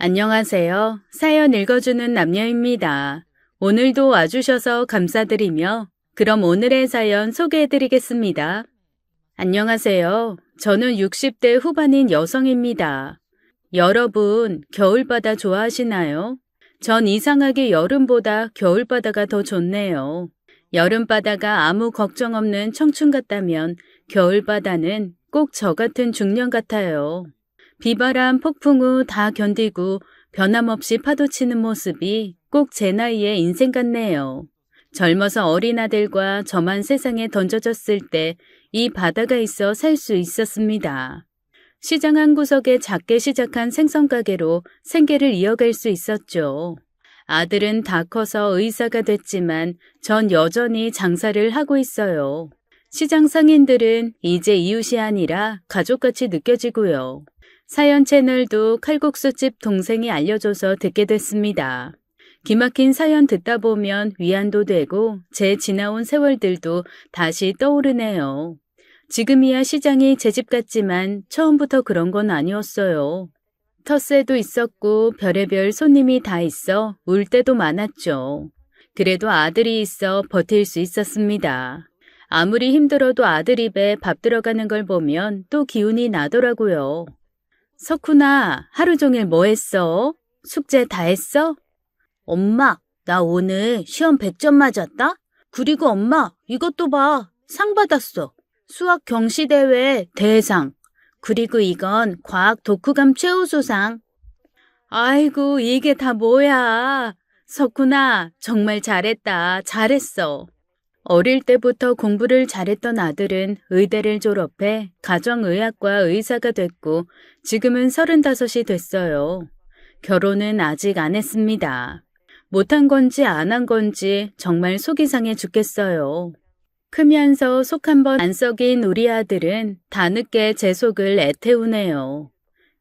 안녕하세요. 사연 읽어주는 남녀입니다. 오늘도 와주셔서 감사드리며 그럼 오늘의 사연 소개해드리겠습니다. 안녕하세요. 저는 60대 후반인 여성입니다. 여러분, 겨울바다 좋아하시나요? 전 이상하게 여름보다 겨울바다가 더 좋네요. 여름바다가 아무 걱정 없는 청춘 같다면 겨울바다는 꼭 저 같은 중년 같아요. 비바람, 폭풍 후 다 견디고 변함없이 파도치는 모습이 꼭 제 나이의 인생 같네요. 젊어서 어린 아들과 저만 세상에 던져졌을 때 이 바다가 있어 살 수 있었습니다. 시장 한 구석에 작게 시작한 생선가게로 생계를 이어갈 수 있었죠. 아들은 다 커서 의사가 됐지만 전 여전히 장사를 하고 있어요. 시장 상인들은 이제 이웃이 아니라 가족같이 느껴지고요. 사연 채널도 칼국수집 동생이 알려줘서 듣게 됐습니다. 기막힌 사연 듣다 보면 위안도 되고 제 지나온 세월들도 다시 떠오르네요. 지금이야 시장이 제 집 같지만 처음부터 그런 건 아니었어요. 텃세도 있었고 별의별 손님이 다 있어 울 때도 많았죠. 그래도 아들이 있어 버틸 수 있었습니다. 아무리 힘들어도 아들 입에 밥 들어가는 걸 보면 또 기운이 나더라고요. 석훈아, 하루 종일 뭐 했어? 숙제 다 했어? 엄마, 나 오늘 시험 100점 맞았다? 그리고 엄마, 이것도 봐. 상 받았어. 수학 경시대회 대상. 그리고 이건 과학 독후감 최우수상. 아이고, 이게 다 뭐야. 석훈아, 정말 잘했다. 잘했어. 어릴 때부터 공부를 잘했던 아들은 의대를 졸업해 가정의학과 의사가 됐고 지금은 35이 됐어요. 결혼은 아직 안 했습니다. 못한 건지 안 한 건지 정말 속이 상해 죽겠어요. 크면서 속 한번 안 썩인 우리 아들은 다늦게 제 속을 애태우네요.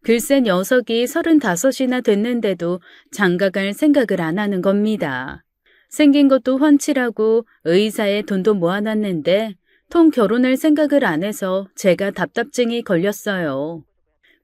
글쎄 녀석이 35이나 됐는데도 장가갈 생각을 안 하는 겁니다. 생긴 것도 훤칠하고 의사에 돈도 모아놨는데 통 결혼할 생각을 안 해서 제가 답답증이 걸렸어요.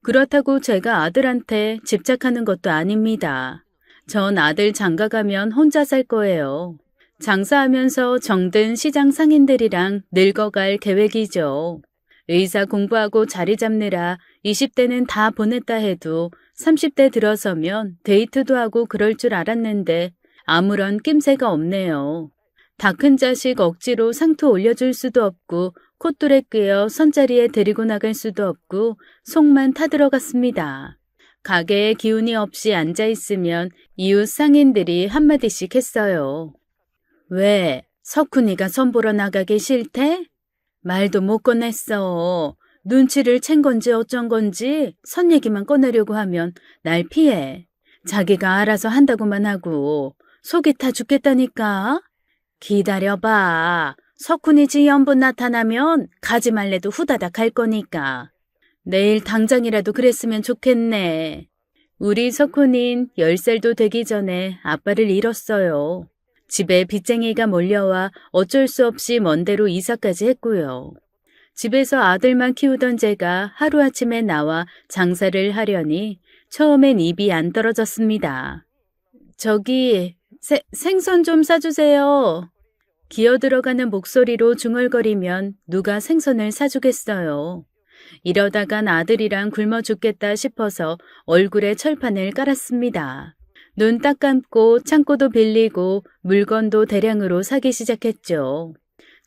그렇다고 제가 아들한테 집착하는 것도 아닙니다. 전 아들 장가가면 혼자 살 거예요. 장사하면서 정든 시장 상인들이랑 늙어갈 계획이죠. 의사 공부하고 자리 잡느라 20대는 다 보냈다 해도 30대 들어서면 데이트도 하고 그럴 줄 알았는데 아무런 낌새가 없네요. 다 큰 자식 억지로 상투 올려줄 수도 없고 콧돌에 꿰어 선자리에 데리고 나갈 수도 없고 속만 타들어갔습니다. 가게에 기운이 없이 앉아있으면 이웃 상인들이 한마디씩 했어요. 왜? 석훈이가 선보러 나가기 싫대? 말도 못 꺼냈어. 눈치를 챈 건지 어쩐 건지 선 얘기만 꺼내려고 하면 날 피해. 자기가 알아서 한다고만 하고 속이 타 죽겠다니까. 기다려봐. 석훈이 지연분 나타나면 가지 말래도 후다닥 갈 거니까. 내일 당장이라도 그랬으면 좋겠네. 우리 석훈인 10살도 되기 전에 아빠를 잃었어요. 집에 빚쟁이가 몰려와 어쩔 수 없이 먼 데로 이사까지 했고요. 집에서 아들만 키우던 제가 하루아침에 나와 장사를 하려니 처음엔 입이 안 떨어졌습니다. 저기 생선 좀 사주세요. 기어들어가는 목소리로 중얼거리면 누가 생선을 사주겠어요. 이러다간 아들이랑 굶어 죽겠다 싶어서 얼굴에 철판을 깔았습니다. 눈 딱 감고 창고도 빌리고 물건도 대량으로 사기 시작했죠.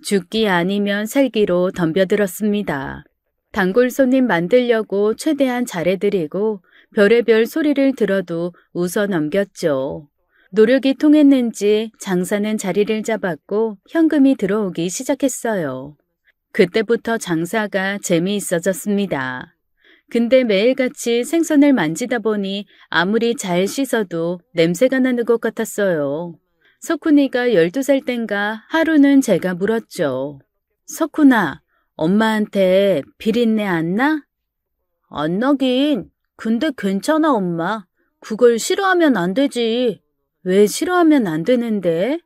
죽기 아니면 살기로 덤벼들었습니다. 단골 손님 만들려고 최대한 잘해드리고 별의별 소리를 들어도 웃어 넘겼죠. 노력이 통했는지 장사는 자리를 잡았고 현금이 들어오기 시작했어요. 그때부터 장사가 재미있어졌습니다. 근데 매일같이 생선을 만지다 보니 아무리 잘 씻어도 냄새가 나는 것 같았어요. 석훈이가 12살 땐가 하루는 제가 물었죠. 석훈아, 엄마한테 비린내 안 나? 안 나긴. 근데 괜찮아, 엄마. 그걸 싫어하면 안 되지. 왜 싫어하면 안 되는데?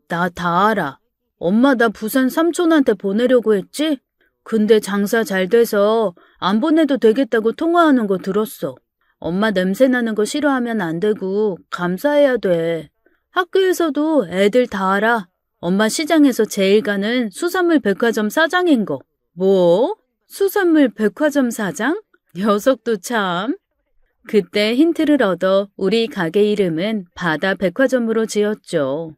나 다 알아. 엄마 나 부산 삼촌한테 보내려고 했지? 근데 장사 잘 돼서 안 보내도 되겠다고 통화하는 거 들었어. 엄마 냄새 나는 거 싫어하면 안 되고 감사해야 돼. 학교에서도 애들 다 알아. 엄마 시장에서 제일 가는 수산물 백화점 사장인 거. 뭐? 수산물 백화점 사장? 녀석도 참. 그때 힌트를 얻어 우리 가게 이름은 바다 백화점으로 지었죠.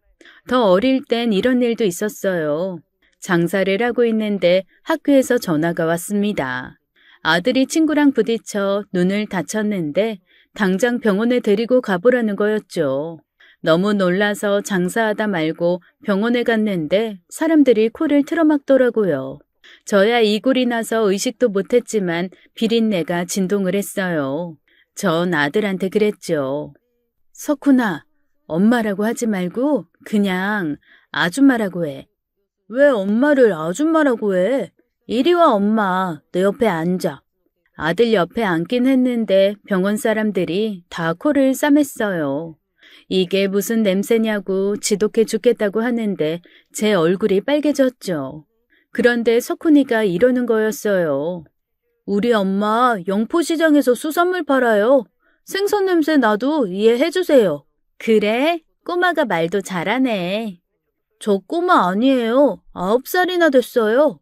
더 어릴 땐 이런 일도 있었어요. 장사를 하고 있는데 학교에서 전화가 왔습니다. 아들이 친구랑 부딪혀 눈을 다쳤는데 당장 병원에 데리고 가보라는 거였죠. 너무 놀라서 장사하다 말고 병원에 갔는데 사람들이 코를 틀어막더라고요. 저야 이골이 나서 의식도 못했지만 비린내가 진동을 했어요. 전 아들한테 그랬죠. 석훈아, 엄마라고 하지 말고 그냥 아줌마라고 해. 왜 엄마를 아줌마라고 해? 이리 와 엄마, 내 옆에 앉아. 아들 옆에 앉긴 했는데 병원 사람들이 다 코를 싸맸어요. 이게 무슨 냄새냐고 지독해 죽겠다고 하는데 제 얼굴이 빨개졌죠. 그런데 석훈이가 이러는 거였어요. 우리 엄마 영포시장에서 수산물 팔아요. 생선 냄새 나도 이해해주세요. 그래? 꼬마가 말도 잘하네. 저 꼬마 아니에요. 9살이나 됐어요.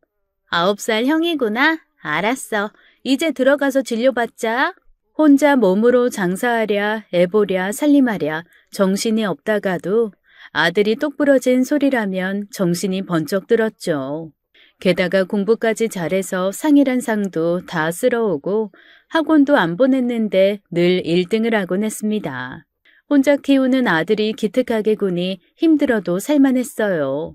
9살 형이구나. 알았어. 이제 들어가서 진료받자. 혼자 몸으로 장사하랴, 애보랴, 살림하랴 정신이 없다가도 아들이 똑부러진 소리라면 정신이 번쩍 들었죠. 게다가 공부까지 잘해서 상이란 상도 다 쓸어오고 학원도 안 보냈는데 늘 1등을 하곤 했습니다. 혼자 키우는 아들이 기특하게 구니 힘들어도 살만했어요.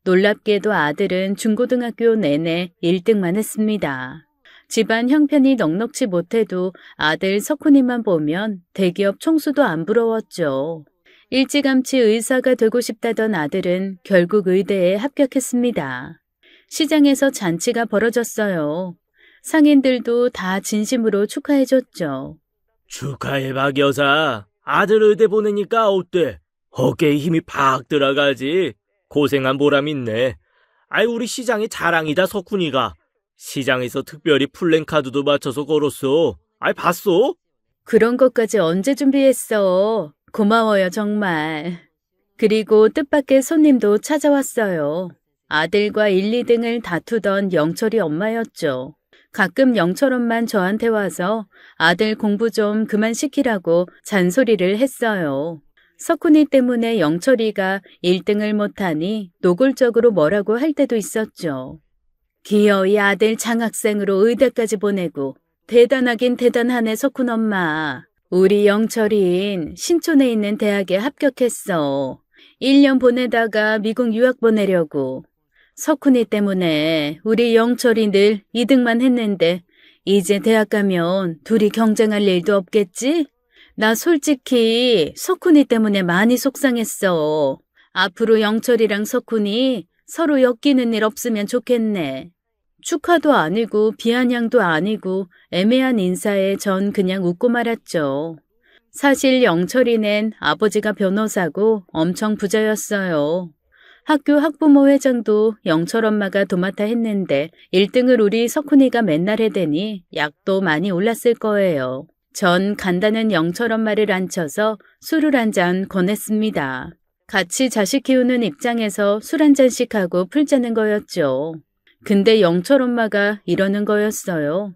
놀랍게도 아들은 중고등학교 내내 1등만 했습니다. 집안 형편이 넉넉지 못해도 아들 석훈이만 보면 대기업 총수도 안 부러웠죠. 일찌감치 의사가 되고 싶다던 아들은 결국 의대에 합격했습니다. 시장에서 잔치가 벌어졌어요. 상인들도 다 진심으로 축하해줬죠. 축하해 박 여사. 아들 의대 보내니까 어때? 어깨에 힘이 팍 들어가지. 고생한 보람 있네. 아이 우리 시장의 자랑이다 석훈이가. 시장에서 특별히 플랜카드도 맞춰서 걸었어. 아이 봤어? 그런 것까지 언제 준비했어? 고마워요 정말. 그리고 뜻밖의 손님도 찾아왔어요. 아들과 1, 2등을 다투던 영철이 엄마였죠. 가끔 영철엄만 저한테 와서 아들 공부 좀 그만 시키라고 잔소리를 했어요. 석훈이 때문에 영철이가 1등을 못하니 노골적으로 뭐라고 할 때도 있었죠. 기어이 아들 장학생으로 의대까지 보내고 대단하긴 대단하네 석훈 엄마. 우리 영철인 신촌에 있는 대학에 합격했어. 1년 보내다가 미국 유학 보내려고. 석훈이 때문에 우리 영철이 늘 2등만 했는데 이제 대학 가면 둘이 경쟁할 일도 없겠지? 나 솔직히 석훈이 때문에 많이 속상했어. 앞으로 영철이랑 석훈이 서로 엮이는 일 없으면 좋겠네. 축하도 아니고 비아냥도 아니고 애매한 인사에 전 그냥 웃고 말았죠. 사실 영철이는 아버지가 변호사고 엄청 부자였어요. 학교 학부모 회장도 영철 엄마가 도맡아 했는데 1등을 우리 석훈이가 맨날 해대니 약도 많이 올랐을 거예요. 전 간다는 영철 엄마를 앉혀서 술을 한 잔 권했습니다. 같이 자식 키우는 입장에서 술 한 잔씩 하고 풀자는 거였죠. 근데 영철 엄마가 이러는 거였어요.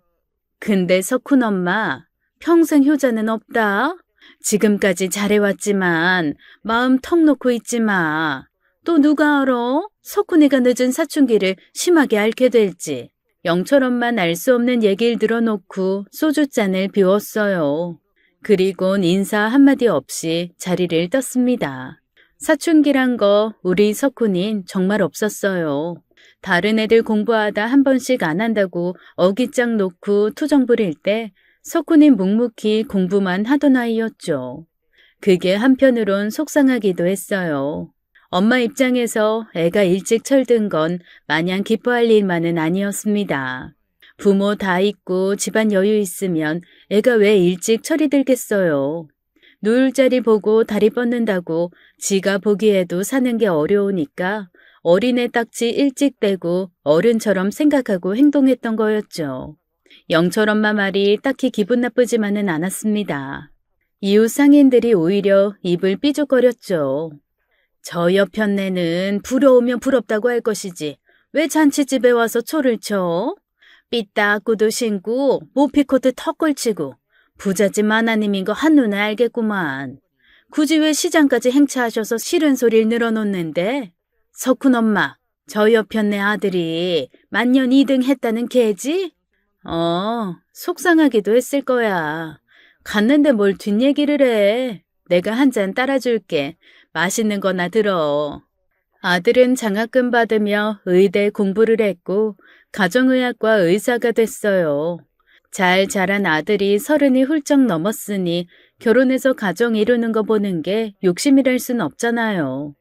근데 석훈 엄마, 평생 효자는 없다. 지금까지 잘해왔지만 마음 턱 놓고 있지 마. 또 누가 알아? 석훈이가 늦은 사춘기를 심하게 앓게 될지. 영철 엄만 알 수 없는 얘기를 들어놓고 소주잔을 비웠어요. 그리곤 인사 한마디 없이 자리를 떴습니다. 사춘기란 거 우리 석훈인 정말 없었어요. 다른 애들 공부하다 한 번씩 안 한다고 어깃장 놓고 투정 부릴 때 석훈인 묵묵히 공부만 하던 아이였죠. 그게 한편으론 속상하기도 했어요. 엄마 입장에서 애가 일찍 철든 건 마냥 기뻐할 일만은 아니었습니다. 부모 다 있고 집안 여유 있으면 애가 왜 일찍 철이 들겠어요. 누울 자리 보고 다리 뻗는다고 지가 보기에도 사는 게 어려우니까 어린애 딱지 일찍 떼고 어른처럼 생각하고 행동했던 거였죠. 영철 엄마 말이 딱히 기분 나쁘지만은 않았습니다. 이웃 상인들이 오히려 입을 삐죽거렸죠. 저 옆편네는 부러우면 부럽다고 할 것이지 왜 잔치집에 와서 초를 쳐? 삐딱 구두 신고 모피코트 턱 걸치고 부잣집 마나님인 거 한눈에 알겠구만. 굳이 왜 시장까지 행차하셔서 싫은 소리를 늘어놓는데? 석훈 엄마, 저 옆편네 아들이 만년 2등 했다는 개지? 속상하기도 했을 거야. 갔는데 뭘 뒷얘기를 해. 내가 한 잔 따라줄게. 맛있는 거나 들어. 아들은 장학금 받으며 의대 공부를 했고 가정의학과 의사가 됐어요. 잘 자란 아들이 30이 훌쩍 넘었으니 결혼해서 가정 이루는 거 보는 게 욕심이랄 순 없잖아요.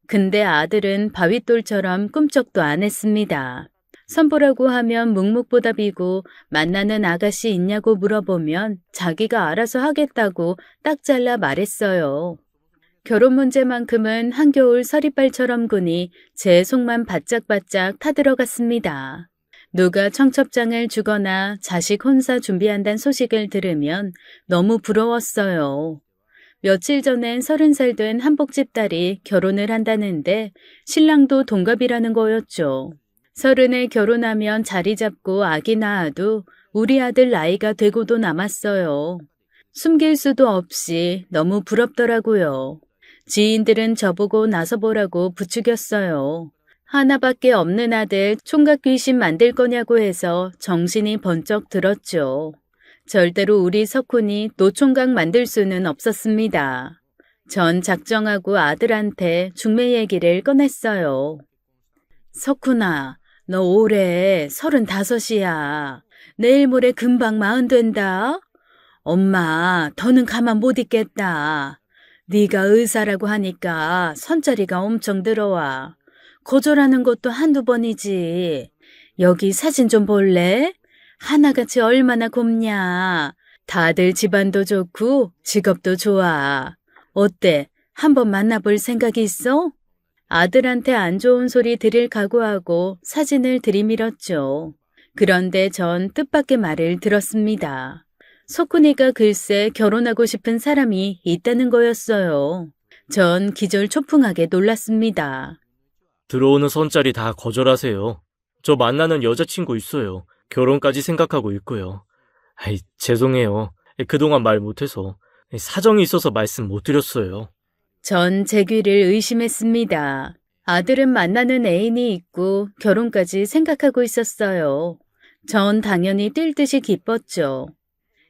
근데 아들은 바윗돌처럼 꿈쩍도 안 했습니다. 선보라고 하면 묵묵부답이고 만나는 아가씨 있냐고 물어보면 자기가 알아서 하겠다고 딱 잘라 말했어요. 결혼 문제만큼은 한겨울 서리발처럼 구니 제 속만 바짝바짝 타들어갔습니다. 누가 청첩장을 주거나 자식 혼사 준비한다는 소식을 들으면 너무 부러웠어요. 며칠 전엔 30살 된 한복집 딸이 결혼을 한다는데 신랑도 동갑이라는 거였죠. 30에 결혼하면 자리 잡고 아기 낳아도 우리 아들 나이가 되고도 남았어요. 숨길 수도 없이 너무 부럽더라고요. 지인들은 저보고 나서보라고 부추겼어요. 하나밖에 없는 아들 총각 귀신 만들 거냐고 해서 정신이 번쩍 들었죠. 절대로 우리 석훈이 노총각 만들 수는 없었습니다. 전 작정하고 아들한테 중매 얘기를 꺼냈어요. 석훈아, 너 올해 35이야. 내일 모레 금방 40 된다. 엄마, 더는 가만 못 있겠다. 네가 의사라고 하니까 선자리가 엄청 들어와. 거절하는 것도 한두 번이지. 여기 사진 좀 볼래? 하나같이 얼마나 곱냐. 다들 집안도 좋고 직업도 좋아. 어때? 한번 만나볼 생각이 있어? 아들한테 안 좋은 소리 들을 각오하고 사진을 들이밀었죠. 그런데 전 뜻밖의 말을 들었습니다. 석훈이가 글쎄 결혼하고 싶은 사람이 있다는 거였어요. 전 기절초풍하게 놀랐습니다. 들어오는 선짜리 다 거절하세요. 저 만나는 여자친구 있어요. 결혼까지 생각하고 있고요. 죄송해요. 그동안 말 못해서. 사정이 있어서 말씀 못 드렸어요. 전 제 귀를 의심했습니다. 아들은 만나는 애인이 있고 결혼까지 생각하고 있었어요. 전 당연히 뛸 듯이 기뻤죠.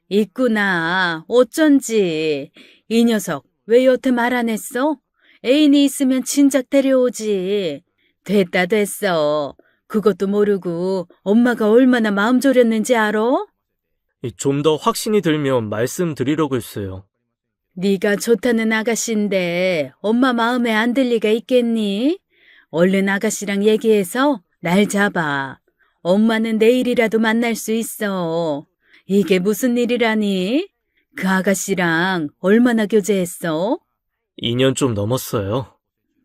있구나. 어쩐지. 이 녀석 왜 여태 말 안 했어? 애인이 있으면 진작 데려오지. 됐어. 그것도 모르고 엄마가 얼마나 마음 졸였는지 알아? 좀 더 확신이 들면 말씀드리려고 했어요. 네가 좋다는 아가씨인데 엄마 마음에 안 들 리가 있겠니? 얼른 아가씨랑 얘기해서 날 잡아. 엄마는 내일이라도 만날 수 있어. 이게 무슨 일이라니? 그 아가씨랑 얼마나 교제했어? 2년 좀 넘었어요.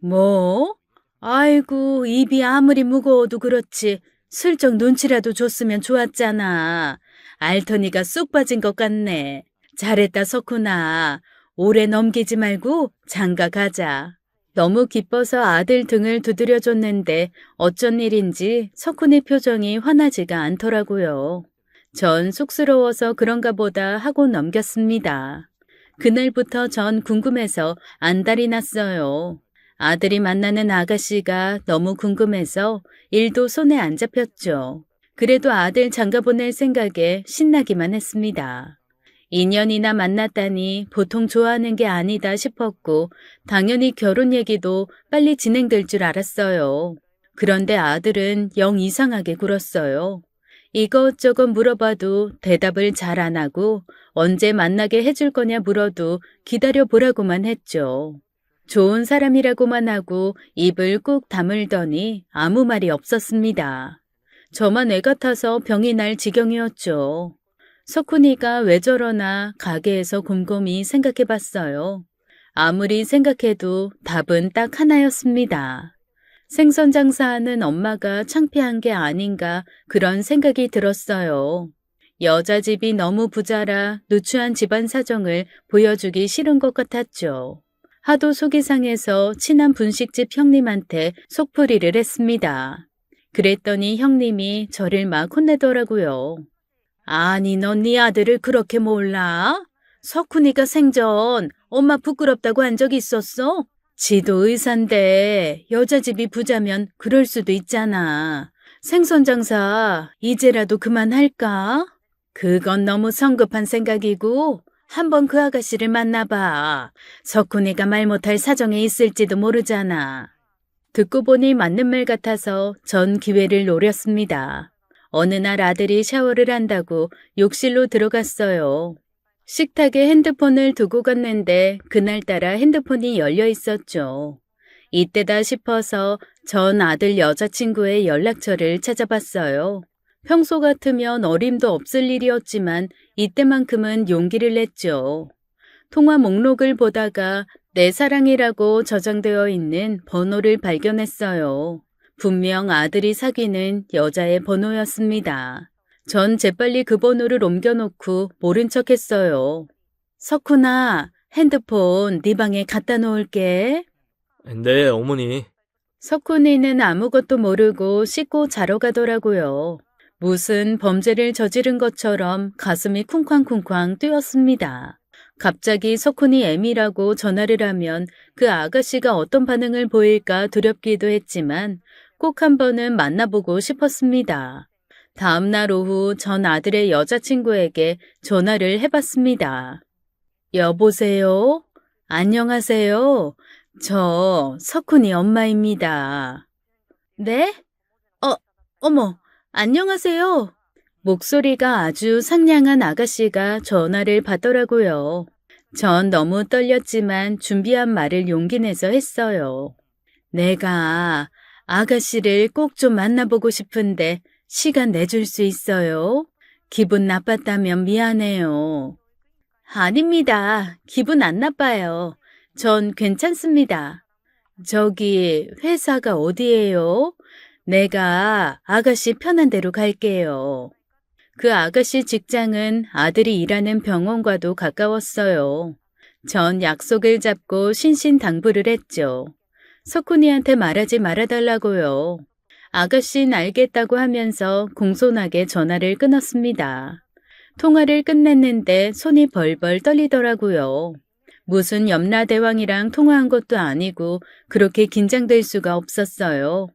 뭐? 아이고, 입이 아무리 무거워도 그렇지. 슬쩍 눈치라도 줬으면 좋았잖아. 알터니가 쑥 빠진 것 같네. 잘했다, 석훈아. 오래 넘기지 말고 장가 가자. 너무 기뻐서 아들 등을 두드려줬는데 어쩐 일인지 석훈의 표정이 환하지가 않더라고요. 전 쑥스러워서 그런가 보다 하고 넘겼습니다. 그날부터 전 궁금해서 안달이 났어요. 아들이 만나는 아가씨가 너무 궁금해서 일도 손에 안 잡혔죠. 그래도 아들 장가 보낼 생각에 신나기만 했습니다. 2년이나 만났다니 보통 좋아하는 게 아니다 싶었고 당연히 결혼 얘기도 빨리 진행될 줄 알았어요. 그런데 아들은 영 이상하게 굴었어요. 이것저것 물어봐도 대답을 잘 안 하고 언제 만나게 해줄 거냐 물어도 기다려보라고만 했죠. 좋은 사람이라고만 하고 입을 꾹 다물더니 아무 말이 없었습니다. 저만 애 같아서 병이 날 지경이었죠. 석훈이가 왜 저러나 가게에서 곰곰이 생각해봤어요. 아무리 생각해도 답은 딱 하나였습니다. 생선 장사하는 엄마가 창피한 게 아닌가 그런 생각이 들었어요. 여자 집이 너무 부자라 누추한 집안 사정을 보여주기 싫은 것 같았죠. 하도 속이 상해서 친한 분식집 형님한테 속풀이를 했습니다. 그랬더니 형님이 저를 막 혼내더라고요. 아니, 넌 네 아들을 그렇게 몰라? 석훈이가 생전 엄마 부끄럽다고 한 적 있었어? 지도 의사인데 여자 집이 부자면 그럴 수도 있잖아. 생선 장사 이제라도 그만할까? 그건 너무 성급한 생각이고 한번 그 아가씨를 만나봐. 석훈이가 말 못할 사정에 있을지도 모르잖아. 듣고 보니 맞는 말 같아서 전 기회를 노렸습니다. 어느 날 아들이 샤워를 한다고 욕실로 들어갔어요. 식탁에 핸드폰을 두고 갔는데 그날따라 핸드폰이 열려 있었죠. 이때다 싶어서 전 아들 여자친구의 연락처를 찾아봤어요. 평소 같으면 어림도 없을 일이었지만 이때만큼은 용기를 냈죠. 통화 목록을 보다가 내 사랑이라고 저장되어 있는 번호를 발견했어요. 분명 아들이 사귀는 여자의 번호였습니다. 전 재빨리 그 번호를 옮겨놓고 모른 척했어요. 석훈아, 핸드폰 네 방에 갖다 놓을게. 네, 어머니. 석훈이는 아무것도 모르고 씻고 자러 가더라고요. 무슨 범죄를 저지른 것처럼 가슴이 쿵쾅쿵쾅 뛰었습니다. 갑자기 석훈이 애미라고 전화를 하면 그 아가씨가 어떤 반응을 보일까 두렵기도 했지만 꼭 한 번은 만나보고 싶었습니다. 다음 날 오후 전 아들의 여자친구에게 전화를 해봤습니다. 여보세요? 안녕하세요. 저 석훈이 엄마입니다. 네? 어머, 안녕하세요. 목소리가 아주 상냥한 아가씨가 전화를 받더라고요. 전 너무 떨렸지만 준비한 말을 용기 내서 했어요. 내가 아가씨를 꼭 좀 만나보고 싶은데 시간 내줄 수 있어요? 기분 나빴다면 미안해요. 아닙니다. 기분 안 나빠요. 전 괜찮습니다. 저기 회사가 어디예요? 내가 아가씨 편한 대로 갈게요. 그 아가씨 직장은 아들이 일하는 병원과도 가까웠어요. 전 약속을 잡고 신신당부를 했죠. 석훈이한테 말하지 말아달라고요. 아가씨는 알겠다고 하면서 공손하게 전화를 끊었습니다. 통화를 끝냈는데 손이 벌벌 떨리더라고요. 무슨 염라대왕이랑 통화한 것도 아니고 그렇게 긴장될 수가 없었어요.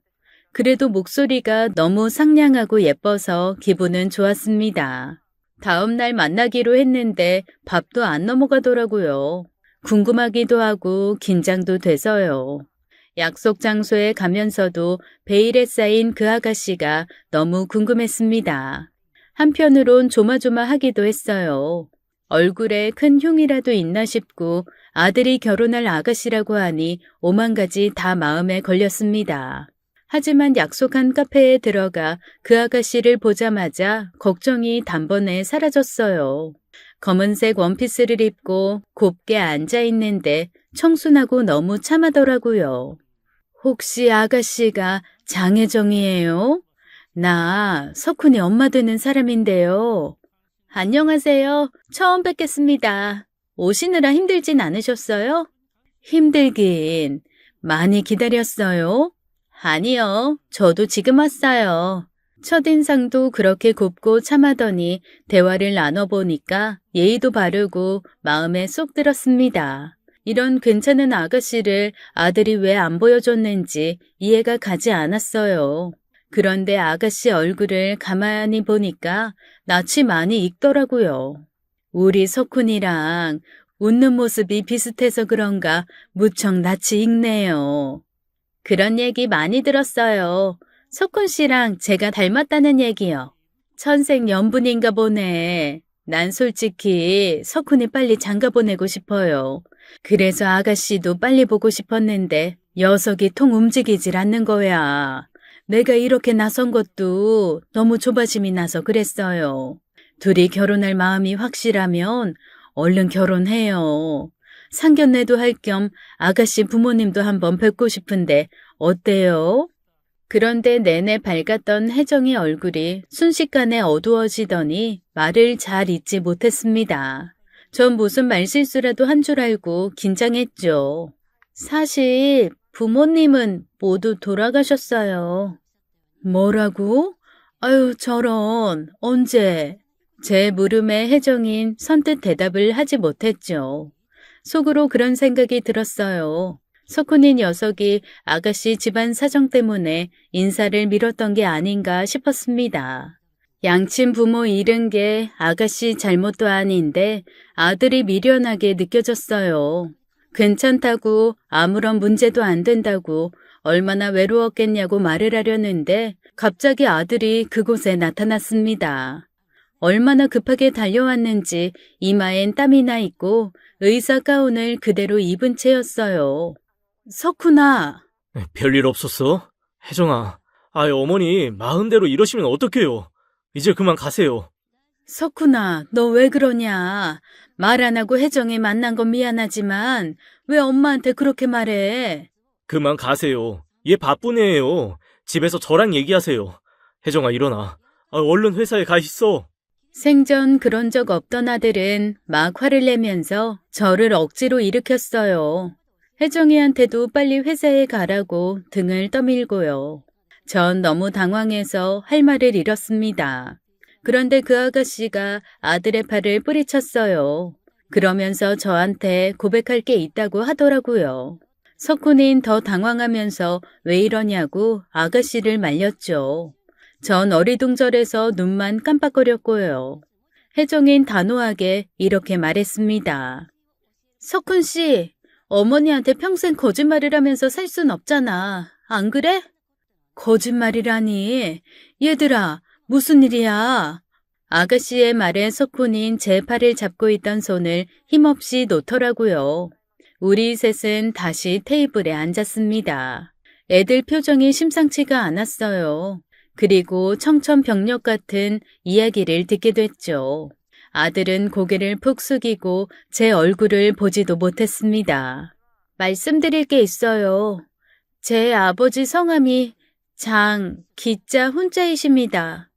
그래도 목소리가 너무 상냥하고 예뻐서 기분은 좋았습니다. 다음 날 만나기로 했는데 밥도 안 넘어가더라고요. 궁금하기도 하고 긴장도 돼서요. 약속 장소에 가면서도 베일에 쌓인 그 아가씨가 너무 궁금했습니다. 한편으론 조마조마하기도 했어요. 얼굴에 큰 흉이라도 있나 싶고 아들이 결혼할 아가씨라고 하니 오만 가지 다 마음에 걸렸습니다. 하지만 약속한 카페에 들어가 그 아가씨를 보자마자 걱정이 단번에 사라졌어요. 검은색 원피스를 입고 곱게 앉아있는데 청순하고 너무 참하더라고요. 혹시 아가씨가 장혜정이에요? 나 석훈이 엄마 되는 사람인데요. 안녕하세요. 처음 뵙겠습니다. 오시느라 힘들진 않으셨어요? 힘들긴. 많이 기다렸어요? 아니요. 저도 지금 왔어요. 첫인상도 그렇게 곱고 참하더니 대화를 나눠보니까 예의도 바르고 마음에 쏙 들었습니다. 이런 괜찮은 아가씨를 아들이 왜 안 보여줬는지 이해가 가지 않았어요. 그런데 아가씨 얼굴을 가만히 보니까 낯이 많이 익더라고요. 우리 석훈이랑 웃는 모습이 비슷해서 그런가 무척 낯이 익네요. 그런 얘기 많이 들었어요. 석훈 씨랑 제가 닮았다는 얘기요. 천생연분인가 보네. 난 솔직히 석훈이 빨리 장가 보내고 싶어요. 그래서 아가씨도 빨리 보고 싶었는데 녀석이 통 움직이질 않는 거야. 내가 이렇게 나선 것도 너무 조바심이 나서 그랬어요. 둘이 결혼할 마음이 확실하면 얼른 결혼해요. 상견례도 할 겸 아가씨 부모님도 한번 뵙고 싶은데 어때요? 그런데 내내 밝았던 혜정의 얼굴이 순식간에 어두워지더니 말을 잘 잇지 못했습니다. 전 무슨 말실수라도 한 줄 알고 긴장했죠. 사실 부모님은 모두 돌아가셨어요. 뭐라고? 아유, 저런, 언제? 제 물음에 혜정인 선뜻 대답을 하지 못했죠. 속으로 그런 생각이 들었어요. 석훈이 녀석이 아가씨 집안 사정 때문에 인사를 미뤘던 게 아닌가 싶었습니다. 양친 부모 잃은 게 아가씨 잘못도 아닌데 아들이 미련하게 느껴졌어요. 괜찮다고 아무런 문제도 안 된다고 얼마나 외로웠겠냐고 말을 하려는데 갑자기 아들이 그곳에 나타났습니다. 얼마나 급하게 달려왔는지 이마엔 땀이 나 있고 의사 가운을 그대로 입은 채였어요. 석훈아. 별일 없었어? 혜정아, 어머니 마음대로 이러시면 어떡해요? 이제 그만 가세요. 석훈아, 너 왜 그러냐? 말 안 하고 혜정이 만난 건 미안하지만 왜 엄마한테 그렇게 말해? 그만 가세요. 얘 바쁜 애예요. 집에서 저랑 얘기하세요. 혜정아, 일어나. 얼른 회사에 가 있어. 생전 그런 적 없던 아들은 막 화를 내면서 저를 억지로 일으켰어요. 혜정이한테도 빨리 회사에 가라고 등을 떠밀고요. 전 너무 당황해서 할 말을 잃었습니다. 그런데 그 아가씨가 아들의 팔을 뿌리쳤어요. 그러면서 저한테 고백할 게 있다고 하더라고요. 석훈인 더 당황하면서 왜 이러냐고 아가씨를 말렸죠. 전 어리둥절해서 눈만 깜빡거렸고요. 혜정인 단호하게 이렇게 말했습니다. 석훈 씨, 어머니한테 평생 거짓말을 하면서 살 순 없잖아. 안 그래? 거짓말이라니. 얘들아, 무슨 일이야? 아가씨의 말에 석훈인 제 팔을 잡고 있던 손을 힘없이 놓더라고요. 우리 셋은 다시 테이블에 앉았습니다. 애들 표정이 심상치가 않았어요. 그리고 청천벽력 같은 이야기를 듣게 됐죠. 아들은 고개를 푹 숙이고 제 얼굴을 보지도 못했습니다. 말씀드릴 게 있어요. 제 아버지 성함이 기자 훈자이십니다.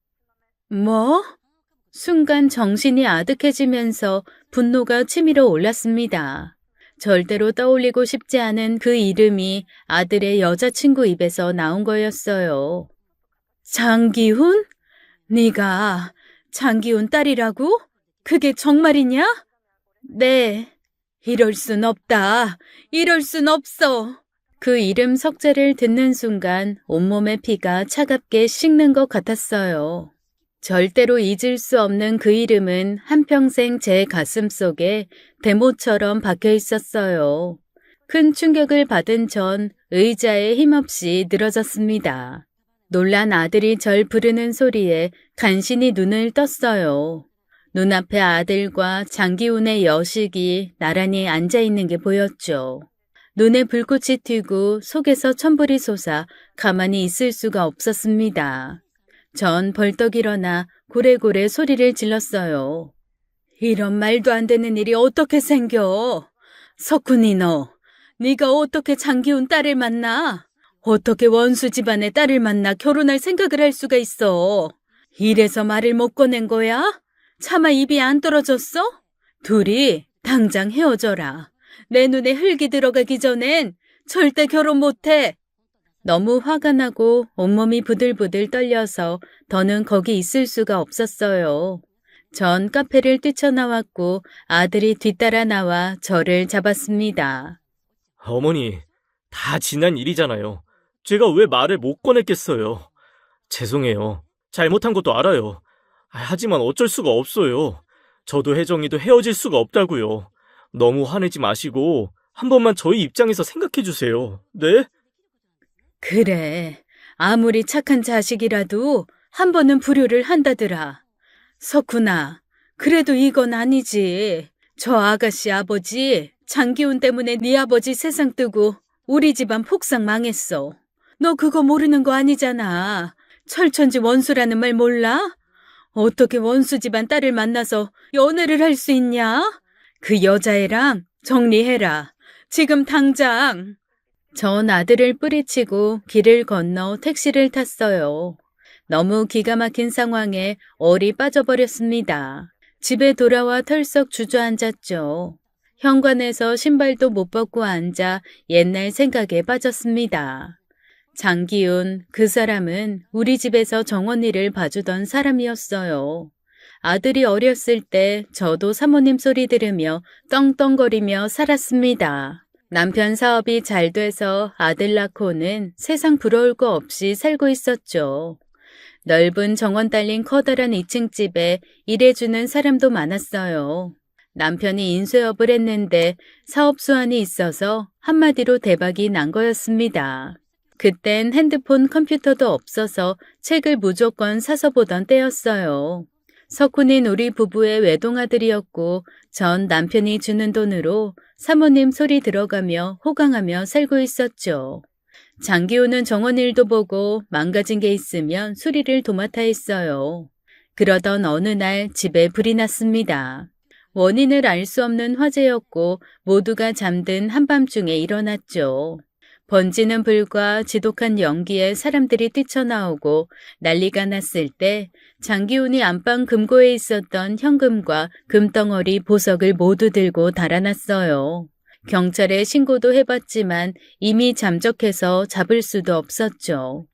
뭐? 순간 정신이 아득해지면서 분노가 치밀어 올랐습니다. 절대로 떠올리고 싶지 않은 그 이름이 아들의 여자친구 입에서 나온 거였어요. 장기훈? 네가 장기훈 딸이라고? 그게 정말이냐? 네. 이럴 순 없다. 이럴 순 없어. 그 이름 석자를 듣는 순간 온몸의 피가 차갑게 식는 것 같았어요. 절대로 잊을 수 없는 그 이름은 한평생 제 가슴 속에 대모처럼 박혀 있었어요. 큰 충격을 받은 전 의자에 힘없이 늘어졌습니다. 놀란 아들이 절 부르는 소리에 간신히 눈을 떴어요. 눈앞에 아들과 장기훈의 여식이 나란히 앉아있는 게 보였죠. 눈에 불꽃이 튀고 속에서 천불이 솟아 가만히 있을 수가 없었습니다. 전 벌떡 일어나 고래고래 소리를 질렀어요. 이런 말도 안 되는 일이 어떻게 생겨? 석훈이 너, 네가 어떻게 장기훈 딸을 만나? 어떻게 원수 집안의 딸을 만나 결혼할 생각을 할 수가 있어? 이래서 말을 못 꺼낸 거야? 차마 입이 안 떨어졌어? 둘이 당장 헤어져라. 내 눈에 흙이 들어가기 전엔 절대 결혼 못해. 너무 화가 나고 온몸이 부들부들 떨려서 더는 거기 있을 수가 없었어요. 전 카페를 뛰쳐나왔고 아들이 뒤따라 나와 저를 잡았습니다. 어머니, 다 지난 일이잖아요. 제가 왜 말을 못 꺼냈겠어요. 죄송해요. 잘못한 것도 알아요. 하지만 어쩔 수가 없어요. 저도 혜정이도 헤어질 수가 없다고요. 너무 화내지 마시고 한 번만 저희 입장에서 생각해 주세요. 네? 그래, 아무리 착한 자식이라도 한 번은 불효를 한다더라. 석훈아, 그래도 이건 아니지. 저 아가씨 아버지 장기훈 때문에 네 아버지 세상 뜨고 우리 집안 폭삭 망했어. 너 그거 모르는 거 아니잖아. 철천지 원수라는 말 몰라? 어떻게 원수 집안 딸을 만나서 연애를 할 수 있냐? 그 여자애랑 정리해라. 지금 당장. 전 아들을 뿌리치고 길을 건너 택시를 탔어요. 너무 기가 막힌 상황에 얼이 빠져버렸습니다. 집에 돌아와 털썩 주저앉았죠. 현관에서 신발도 못 벗고 앉아 옛날 생각에 빠졌습니다. 장기훈, 그 사람은 우리 집에서 정원이를 봐주던 사람이었어요. 아들이 어렸을 때 저도 사모님 소리 들으며 떵떵거리며 살았습니다. 남편 사업이 잘 돼서 아들 낳고는 세상 부러울 거 없이 살고 있었죠. 넓은 정원 딸린 커다란 2층 집에 일해주는 사람도 많았어요. 남편이 인수업을 했는데 사업 수완이 있어서 한마디로 대박이 난 거였습니다. 그땐 핸드폰 컴퓨터도 없어서 책을 무조건 사서 보던 때였어요. 석훈인 우리 부부의 외동아들이었고 전 남편이 주는 돈으로 사모님 소리 들어가며 호강하며 살고 있었죠. 장기호는 정원 일도 보고 망가진 게 있으면 수리를 도맡아 했어요. 그러던 어느 날 집에 불이 났습니다. 원인을 알 수 없는 화재였고 모두가 잠든 한밤중에 일어났죠. 번지는 불과 지독한 연기에 사람들이 뛰쳐나오고 난리가 났을 때 장기훈이 안방 금고에 있었던 현금과 금덩어리 보석을 모두 들고 달아났어요. 경찰에 신고도 해봤지만 이미 잠적해서 잡을 수도 없었죠.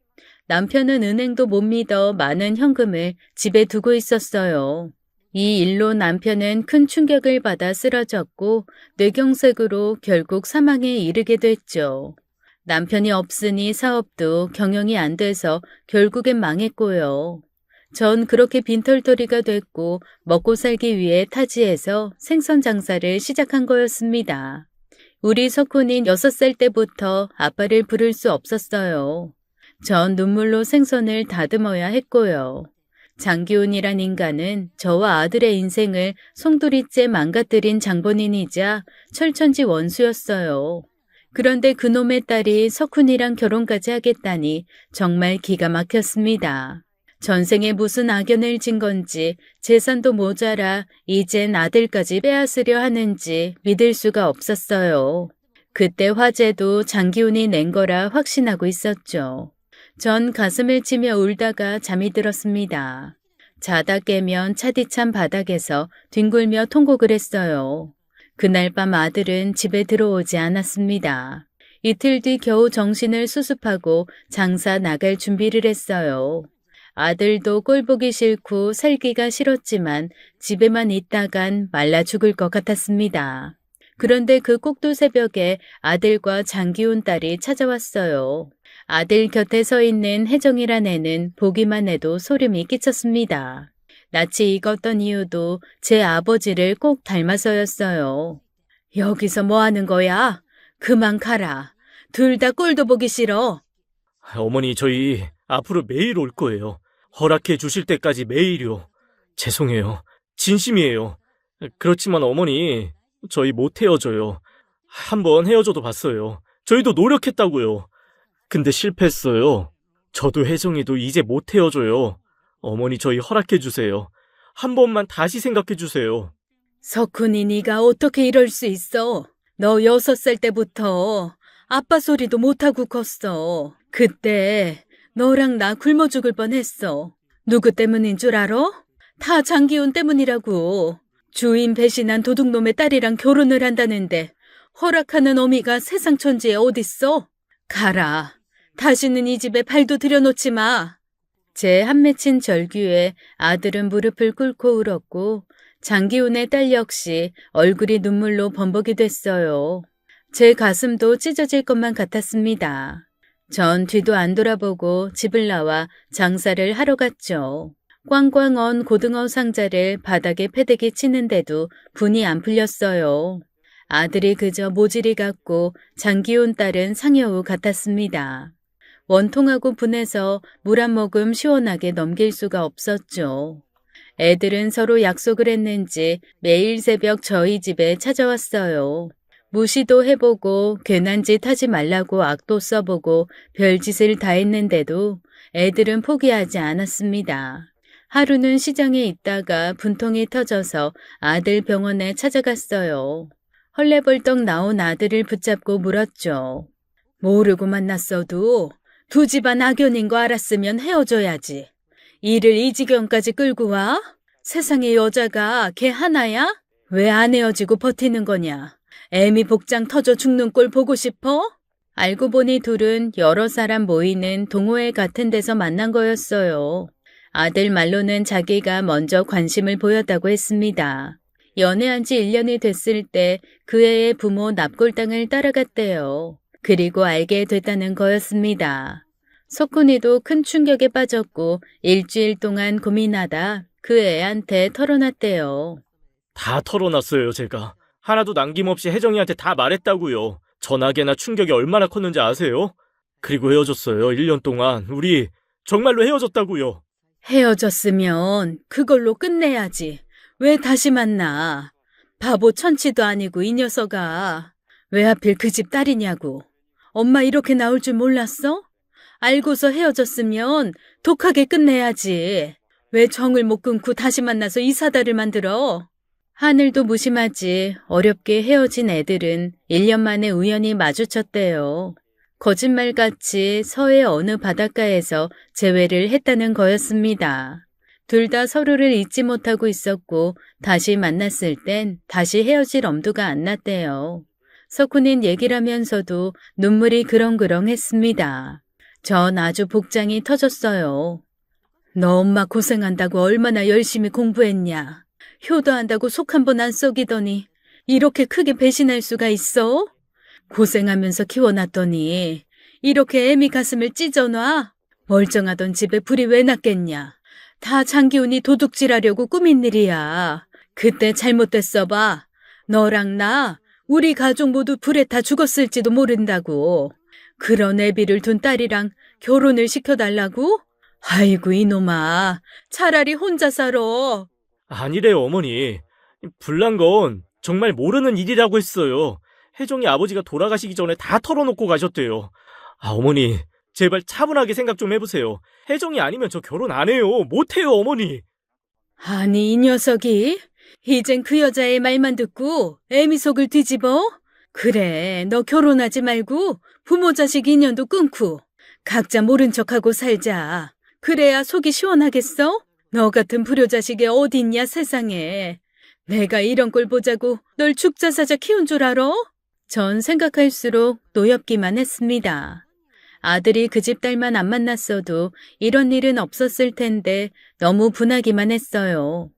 남편은 은행도 못 믿어 많은 현금을 집에 두고 있었어요. 이 일로 남편은 큰 충격을 받아 쓰러졌고 뇌경색으로 결국 사망에 이르게 됐죠. 남편이 없으니 사업도 경영이 안 돼서 결국엔 망했고요. 전 그렇게 빈털터리가 됐고 먹고 살기 위해 타지에서 생선 장사를 시작한 거였습니다. 우리 석훈인 6살 때부터 아빠를 부를 수 없었어요. 전 눈물로 생선을 다듬어야 했고요. 장기훈이란 인간은 저와 아들의 인생을 송두리째 망가뜨린 장본인이자 철천지 원수였어요. 그런데 그놈의 딸이 석훈이랑 결혼까지 하겠다니 정말 기가 막혔습니다. 전생에 무슨 악연을 진 건지 재산도 모자라 이젠 아들까지 빼앗으려 하는지 믿을 수가 없었어요. 그때 화재도 장기훈이 낸 거라 확신하고 있었죠. 전 가슴을 치며 울다가 잠이 들었습니다. 자다 깨면 차디찬 바닥에서 뒹굴며 통곡을 했어요. 그날 밤 아들은 집에 들어오지 않았습니다. 이틀 뒤 겨우 정신을 수습하고 장사 나갈 준비를 했어요. 아들도 꼴보기 싫고 살기가 싫었지만 집에만 있다간 말라 죽을 것 같았습니다. 그런데 그 꼭두 새벽에 아들과 장기훈 딸이 찾아왔어요. 아들 곁에 서 있는 혜정이란 애는 보기만 해도 소름이 끼쳤습니다. 낯이 익었던 이유도 제 아버지를 꼭 닮아서였어요. 여기서 뭐 하는 거야? 그만 가라. 둘 다 꼴도 보기 싫어. 어머니, 저희 앞으로 매일 올 거예요. 허락해 주실 때까지 매일요. 죄송해요. 진심이에요. 그렇지만 어머니, 저희 못 헤어져요. 한번 헤어져도 봤어요. 저희도 노력했다고요. 근데 실패했어요. 저도 혜정이도 이제 못 헤어져요. 어머니, 저희 허락해 주세요. 한 번만 다시 생각해 주세요. 석훈이 네가 어떻게 이럴 수 있어? 너 6살 때부터 아빠 소리도 못하고 컸어. 그때 너랑 나 굶어 죽을 뻔했어. 누구 때문인 줄 알아? 다 장기훈 때문이라고. 주인 배신한 도둑놈의 딸이랑 결혼을 한다는데 허락하는 어미가 세상 천지에 어딨어? 가라. 다시는 이 집에 발도 들여놓지 마. 제 한 맺힌 절규에 아들은 무릎을 꿇고 울었고 장기훈의 딸 역시 얼굴이 눈물로 범벅이 됐어요. 제 가슴도 찢어질 것만 같았습니다. 전 뒤도 안 돌아보고 집을 나와 장사를 하러 갔죠. 꽝꽝 언 고등어 상자를 바닥에 패대기 치는데도 분이 안 풀렸어요. 아들이 그저 모질이 같고 장기훈 딸은 상여우 같았습니다. 원통하고 분해서 물 한 모금 시원하게 넘길 수가 없었죠. 애들은 서로 약속을 했는지 매일 새벽 저희 집에 찾아왔어요. 무시도 해보고 괜한 짓 하지 말라고 악도 써보고 별짓을 다 했는데도 애들은 포기하지 않았습니다. 하루는 시장에 있다가 분통이 터져서 아들 병원에 찾아갔어요. 헐레벌떡 나온 아들을 붙잡고 물었죠. 모르고 만났어도 두 집안 악연인 거 알았으면 헤어져야지. 일을 이 지경까지 끌고 와? 세상에 여자가 걔 하나야? 왜 안 헤어지고 버티는 거냐? 애미 복장 터져 죽는 꼴 보고 싶어? 알고 보니 둘은 여러 사람 모이는 동호회 같은 데서 만난 거였어요. 아들 말로는 자기가 먼저 관심을 보였다고 했습니다. 연애한 지 1년이 됐을 때 그 애의 부모 납골당을 따라갔대요. 그리고 알게 됐다는 거였습니다. 석훈이도 큰 충격에 빠졌고 일주일 동안 고민하다 그 애한테 털어놨대요. 다 털어놨어요, 제가. 하나도 남김없이 혜정이한테 다 말했다고요. 전화기나 충격이 얼마나 컸는지 아세요? 그리고 헤어졌어요. 1년 동안. 우리 정말로 헤어졌다고요. 헤어졌으면 그걸로 끝내야지. 왜 다시 만나? 바보 천치도 아니고 이 녀석아. 왜 하필 그 집 딸이냐고. 엄마 이렇게 나올 줄 몰랐어? 알고서 헤어졌으면 독하게 끝내야지. 왜 정을 못 끊고 다시 만나서 이 사달을 만들어? 하늘도 무심하지 어렵게 헤어진 애들은 1년 만에 우연히 마주쳤대요. 거짓말같이 서해 어느 바닷가에서 재회를 했다는 거였습니다. 둘 다 서로를 잊지 못하고 있었고 다시 만났을 땐 다시 헤어질 엄두가 안 났대요. 석훈인 얘기를 하면서도 눈물이 그렁그렁했습니다. 전 아주 복장이 터졌어요. 너 엄마 고생한다고 얼마나 열심히 공부했냐. 효도한다고 속 한 번 안 썩이더니 이렇게 크게 배신할 수가 있어? 고생하면서 키워놨더니 이렇게 애미 가슴을 찢어놔? 멀쩡하던 집에 불이 왜 났겠냐. 다 장기훈이 도둑질하려고 꾸민 일이야. 그때 잘못됐어 봐. 너랑 나 우리 가족 모두 불에 타 죽었을지도 모른다고. 그런 애비를 둔 딸이랑 결혼을 시켜달라고? 아이고 이놈아. 차라리 혼자 살아. 아니래요, 어머니. 불난 건 정말 모르는 일이라고 했어요. 혜정이 아버지가 돌아가시기 전에 다 털어놓고 가셨대요. 어머니, 제발 차분하게 생각 좀 해보세요. 혜정이 아니면 저 결혼 안 해요. 못 해요, 어머니. 아니 이 녀석이 이젠 그 여자의 말만 듣고 애미 속을 뒤집어? 그래 너 결혼하지 말고 부모 자식 인연도 끊고 각자 모른 척하고 살자. 그래야 속이 시원하겠어? 너 같은 불효자식이 어딨냐 세상에. 내가 이런 꼴 보자고 널 죽자사자 키운 줄 알아? 전 생각할수록 노엽기만 했습니다. 아들이 그 집 딸만 안 만났어도 이런 일은 없었을 텐데 너무 분하기만 했어요.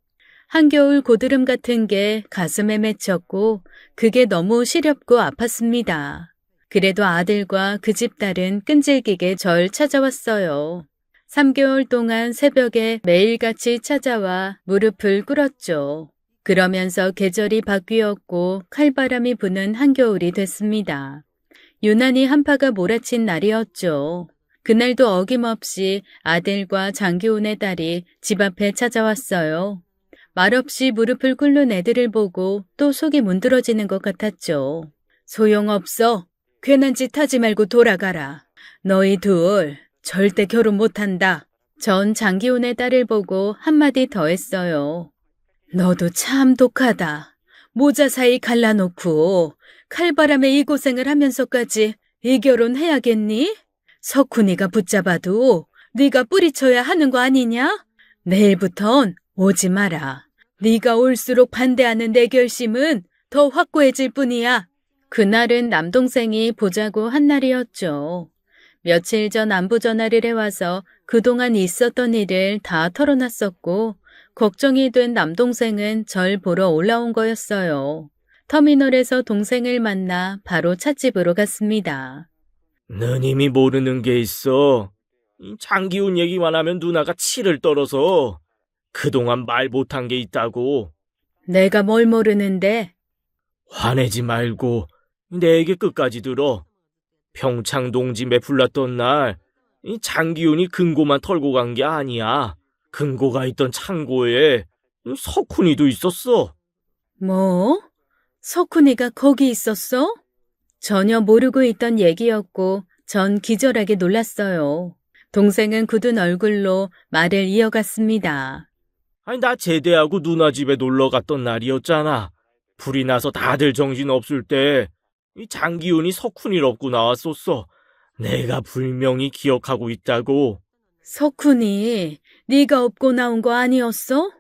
한겨울 고드름 같은 게 가슴에 맺혔고 그게 너무 시렵고 아팠습니다. 그래도 아들과 그 집 딸은 끈질기게 절 찾아왔어요. 3개월 동안 새벽에 매일같이 찾아와 무릎을 꿇었죠. 그러면서 계절이 바뀌었고 칼바람이 부는 한겨울이 됐습니다. 유난히 한파가 몰아친 날이었죠. 그날도 어김없이 아들과 장기훈의 딸이 집 앞에 찾아왔어요. 말없이 무릎을 꿇는 애들을 보고 또 속이 문드러지는 것 같았죠. 소용없어. 괜한 짓 하지 말고 돌아가라. 너희 둘 절대 결혼 못한다. 전 장기훈의 딸을 보고 한마디 더 했어요. 너도 참 독하다. 모자 사이 갈라놓고 칼바람에 이 고생을 하면서까지 이 결혼 해야겠니? 석훈이가 붙잡아도 네가 뿌리쳐야 하는 거 아니냐? 내일부턴 오지 마라. 네가 올수록 반대하는 내 결심은 더 확고해질 뿐이야. 그날은 남동생이 보자고 한 날이었죠. 며칠 전 안부 전화를 해와서 그동안 있었던 일을 다 털어놨었고 걱정이 된 남동생은 절 보러 올라온 거였어요. 터미널에서 동생을 만나 바로 찻집으로 갔습니다. 누님이 모르는 게 있어. 장기훈 얘기만 하면 누나가 치를 떨어서 그동안 말 못한 게 있다고. 내가 뭘 모르는데? 화내지 말고 내 얘기 끝까지 들어. 평창 농짐에 불났던 날 장기훈이 금고만 털고 간 게 아니야. 금고가 있던 창고에 석훈이도 있었어. 뭐? 석훈이가 거기 있었어? 전혀 모르고 있던 얘기였고 전 기절하게 놀랐어요. 동생은 굳은 얼굴로 말을 이어갔습니다. 나 제대하고 누나 집에 놀러 갔던 날이었잖아. 불이 나서 다들 정신없을 때 이 장기훈이 석훈이를 업고 나왔었어. 내가 분명히 기억하고 있다고. 석훈이 네가 업고 나온 거 아니었어?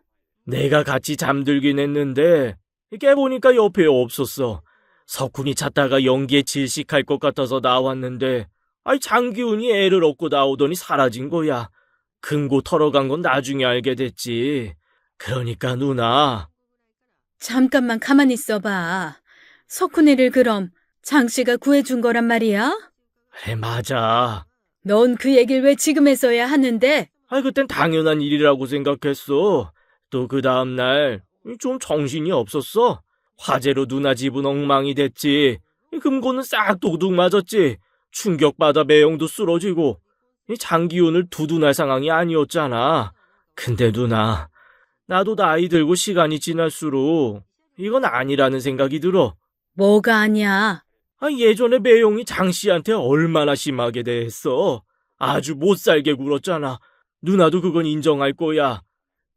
내가 같이 잠들긴 했는데 깨보니까 옆에 없었어. 석훈이 잤다가 연기에 질식할 것 같아서 나왔는데 장기훈이 애를 업고 나오더니 사라진 거야. 금고 털어간 건 나중에 알게 됐지. 그러니까 누나. 잠깐만 가만히 있어봐. 석훈이를 그럼 장씨가 구해준 거란 말이야? 그래 맞아. 넌 그 얘기를 왜 지금에서야 하는데? 그땐 당연한 일이라고 생각했어. 또 그 다음날 좀 정신이 없었어. 화재로 누나 집은 엉망이 됐지. 금고는 싹 도둑 맞았지. 충격받아 매형도 쓰러지고. 장기훈을 두둔할 상황이 아니었잖아. 근데 누나, 나도 나이 들고 시간이 지날수록 이건 아니라는 생각이 들어. 뭐가 아니야? 예전에 매형이 장씨한테 얼마나 심하게 대했어. 아주 못살게 굴었잖아. 누나도 그건 인정할 거야.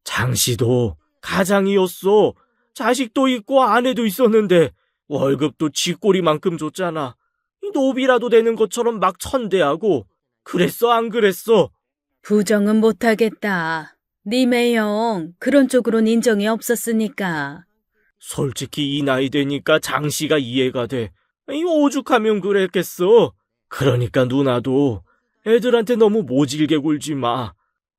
장씨도 가장이었어. 자식도 있고 아내도 있었는데 월급도 쥐꼬리만큼 줬잖아. 노비라도 되는 것처럼 막 천대하고. 그랬어 안 그랬어? 부정은 못하겠다. 네 매형 그런 쪽으론 인정이 없었으니까. 솔직히 이 나이 되니까 장씨가 이해가 돼. 오죽하면 그랬겠어. 그러니까 누나도 애들한테 너무 모질게 굴지 마.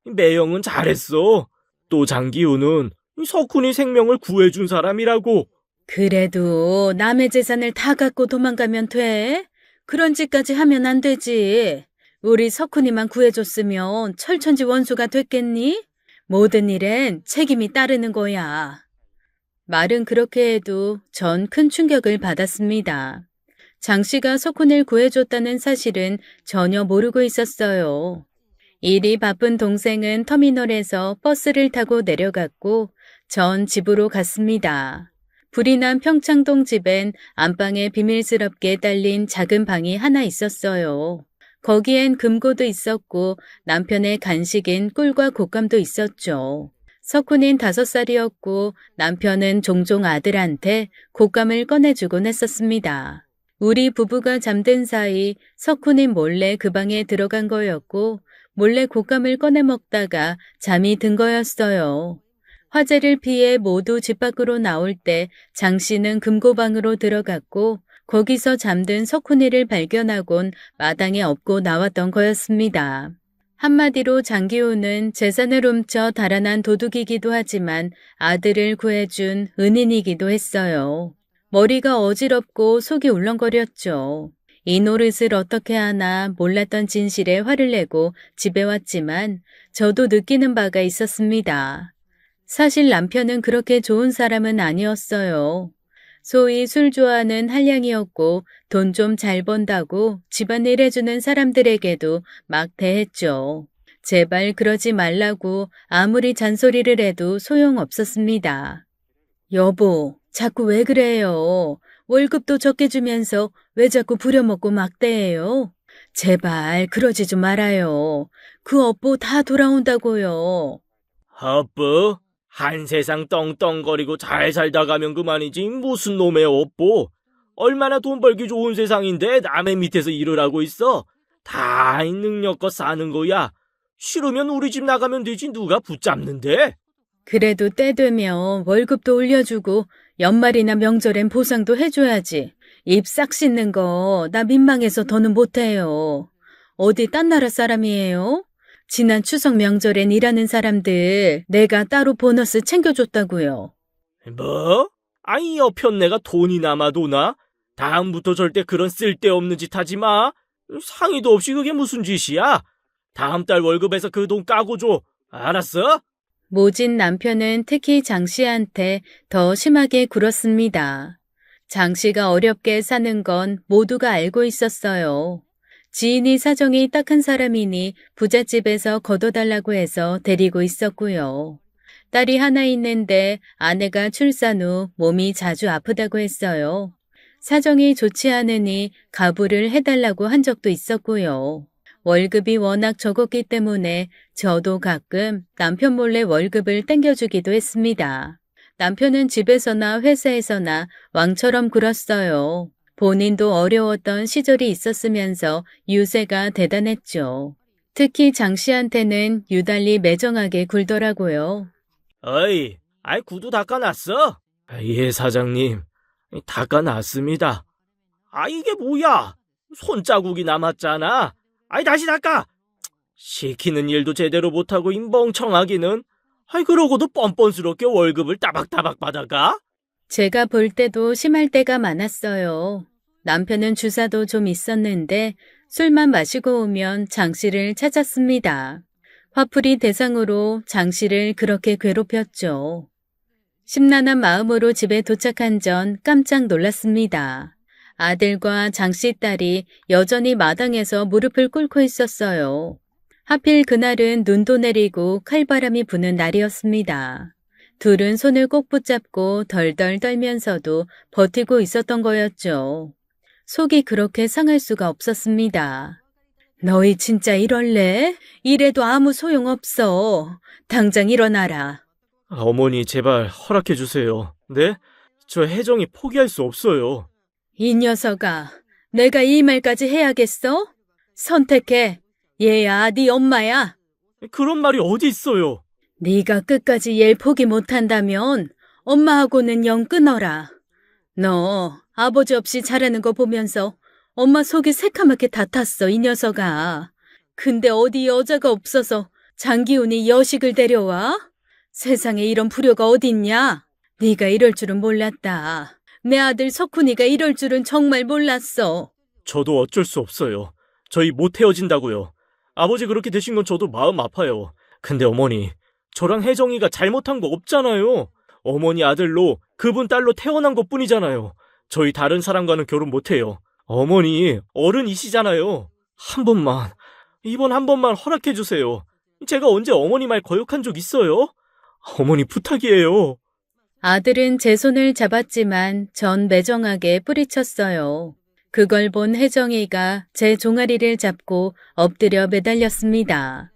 매형은 잘했어. 또 장기훈은 석훈이 생명을 구해준 사람이라고. 그래도 남의 재산을 다 갖고 도망가면 돼? 그런 짓까지 하면 안 되지. 우리 석훈이만 구해줬으면 철천지 원수가 됐겠니? 모든 일엔 책임이 따르는 거야. 말은 그렇게 해도 전 큰 충격을 받았습니다. 장 씨가 석훈을 구해줬다는 사실은 전혀 모르고 있었어요. 일이 바쁜 동생은 터미널에서 버스를 타고 내려갔고 전 집으로 갔습니다. 불이 난 평창동 집엔 안방에 비밀스럽게 딸린 작은 방이 하나 있었어요. 거기엔 금고도 있었고 남편의 간식인 꿀과 곶감도 있었죠. 석훈인 5살이었고 남편은 종종 아들한테 곶감을 꺼내주곤 했었습니다. 우리 부부가 잠든 사이 석훈인 몰래 그 방에 들어간 거였고 몰래 곶감을 꺼내 먹다가 잠이 든 거였어요. 화재를 피해 모두 집 밖으로 나올 때 장 씨는 금고방으로 들어갔고 거기서 잠든 석훈이를 발견하곤 마당에 업고 나왔던 거였습니다. 한마디로 장기훈은 재산을 훔쳐 달아난 도둑이기도 하지만 아들을 구해준 은인이기도 했어요. 머리가 어지럽고 속이 울렁거렸죠. 이 노릇을 어떻게 하나 몰랐던 진실에 화를 내고 집에 왔지만 저도 느끼는 바가 있었습니다. 사실 남편은 그렇게 좋은 사람은 아니었어요. 소위 술 좋아하는 한량이었고 돈 좀 잘 번다고 집안일 해주는 사람들에게도 막 대했죠. 제발 그러지 말라고 아무리 잔소리를 해도 소용없었습니다. 여보, 자꾸 왜 그래요? 월급도 적게 주면서 왜 자꾸 부려먹고 막 대해요? 제발 그러지 좀 말아요. 그 업보 다 돌아온다고요. 아빠, 한 세상 떵떵거리고 잘 살다 가면 그만이지 무슨 놈의 업보. 얼마나 돈 벌기 좋은 세상인데 남의 밑에서 일을 하고 있어. 다 능력껏 사는 거야. 싫으면 우리 집 나가면 되지 누가 붙잡는데? 그래도 때 되면 월급도 올려주고 연말이나 명절엔 보상도 해줘야지. 입 싹 씻는 거 나 민망해서 더는 못해요. 어디 딴 나라 사람이에요? 지난 추석 명절엔 일하는 사람들 내가 따로 보너스 챙겨줬다고요. 뭐? 이 여편네가 돈이 남아도나? 다음부터 절대 그런 쓸데없는 짓 하지 마. 상의도 없이 그게 무슨 짓이야? 다음 달 월급에서 그 돈 까고 줘. 알았어? 모진 남편은 특히 장 씨한테 더 심하게 굴었습니다. 장 씨가 어렵게 사는 건 모두가 알고 있었어요. 지인이 사정이 딱한 사람이니 부잣집에서 거둬달라고 해서 데리고 있었고요. 딸이 하나 있는데 아내가 출산 후 몸이 자주 아프다고 했어요. 사정이 좋지 않으니 가부를 해달라고 한 적도 있었고요. 월급이 워낙 적었기 때문에 저도 가끔 남편 몰래 월급을 땡겨주기도 했습니다. 남편은 집에서나 회사에서나 왕처럼 굴었어요. 본인도 어려웠던 시절이 있었으면서 유세가 대단했죠. 특히 장 씨한테는 유달리 매정하게 굴더라고요. 어이, 아이, 구두 닦아놨어? 예, 사장님. 닦아놨습니다. 아, 이게 뭐야? 손자국이 남았잖아. 아이, 다시 닦아! 시키는 일도 제대로 못하고 이 멍청하기는. 아이, 그러고도 뻔뻔스럽게 월급을 따박따박 받아가? 제가 볼 때도 심할 때가 많았어요. 남편은 주사도 좀 있었는데 술만 마시고 오면 장 씨를 찾았습니다. 화풀이 대상으로 장 씨를 그렇게 괴롭혔죠. 심란한 마음으로 집에 도착한 전 깜짝 놀랐습니다. 아들과 장 씨 딸이 여전히 마당에서 무릎을 꿇고 있었어요. 하필 그날은 눈도 내리고 칼바람이 부는 날이었습니다. 둘은 손을 꼭 붙잡고 덜덜 떨면서도 버티고 있었던 거였죠. 속이 그렇게 상할 수가 없었습니다. 너희 진짜 이럴래? 이래도 아무 소용없어. 당장 일어나라. 어머니, 제발 허락해주세요. 네? 저 혜정이 포기할 수 없어요. 이 녀석아, 내가 이 말까지 해야겠어? 선택해. 얘야, 네 엄마야. 그런 말이 어디 있어요? 네가 끝까지 얘 포기 못한다면 엄마하고는 영 끊어라. 너 아버지 없이 자라는 거 보면서 엄마 속이 새카맣게 다 탔어, 이 녀석아. 근데 어디 여자가 없어서 장기훈이 여식을 데려와? 세상에 이런 불효가 어딨냐? 네가 이럴 줄은 몰랐다. 내 아들 석훈이가 이럴 줄은 정말 몰랐어. 저도 어쩔 수 없어요. 저희 못 헤어진다고요. 아버지 그렇게 되신 건 저도 마음 아파요. 근데 어머니, 저랑 혜정이가 잘못한 거 없잖아요. 어머니 아들로 그분 딸로 태어난 것 뿐이잖아요. 저희 다른 사람과는 결혼 못해요. 어머니, 어른이시잖아요. 이번 한 번만 허락해주세요. 제가 언제 어머니 말 거역한 적 있어요? 어머니 부탁이에요. 아들은 제 손을 잡았지만 전 매정하게 뿌리쳤어요. 그걸 본 혜정이가 제 종아리를 잡고 엎드려 매달렸습니다.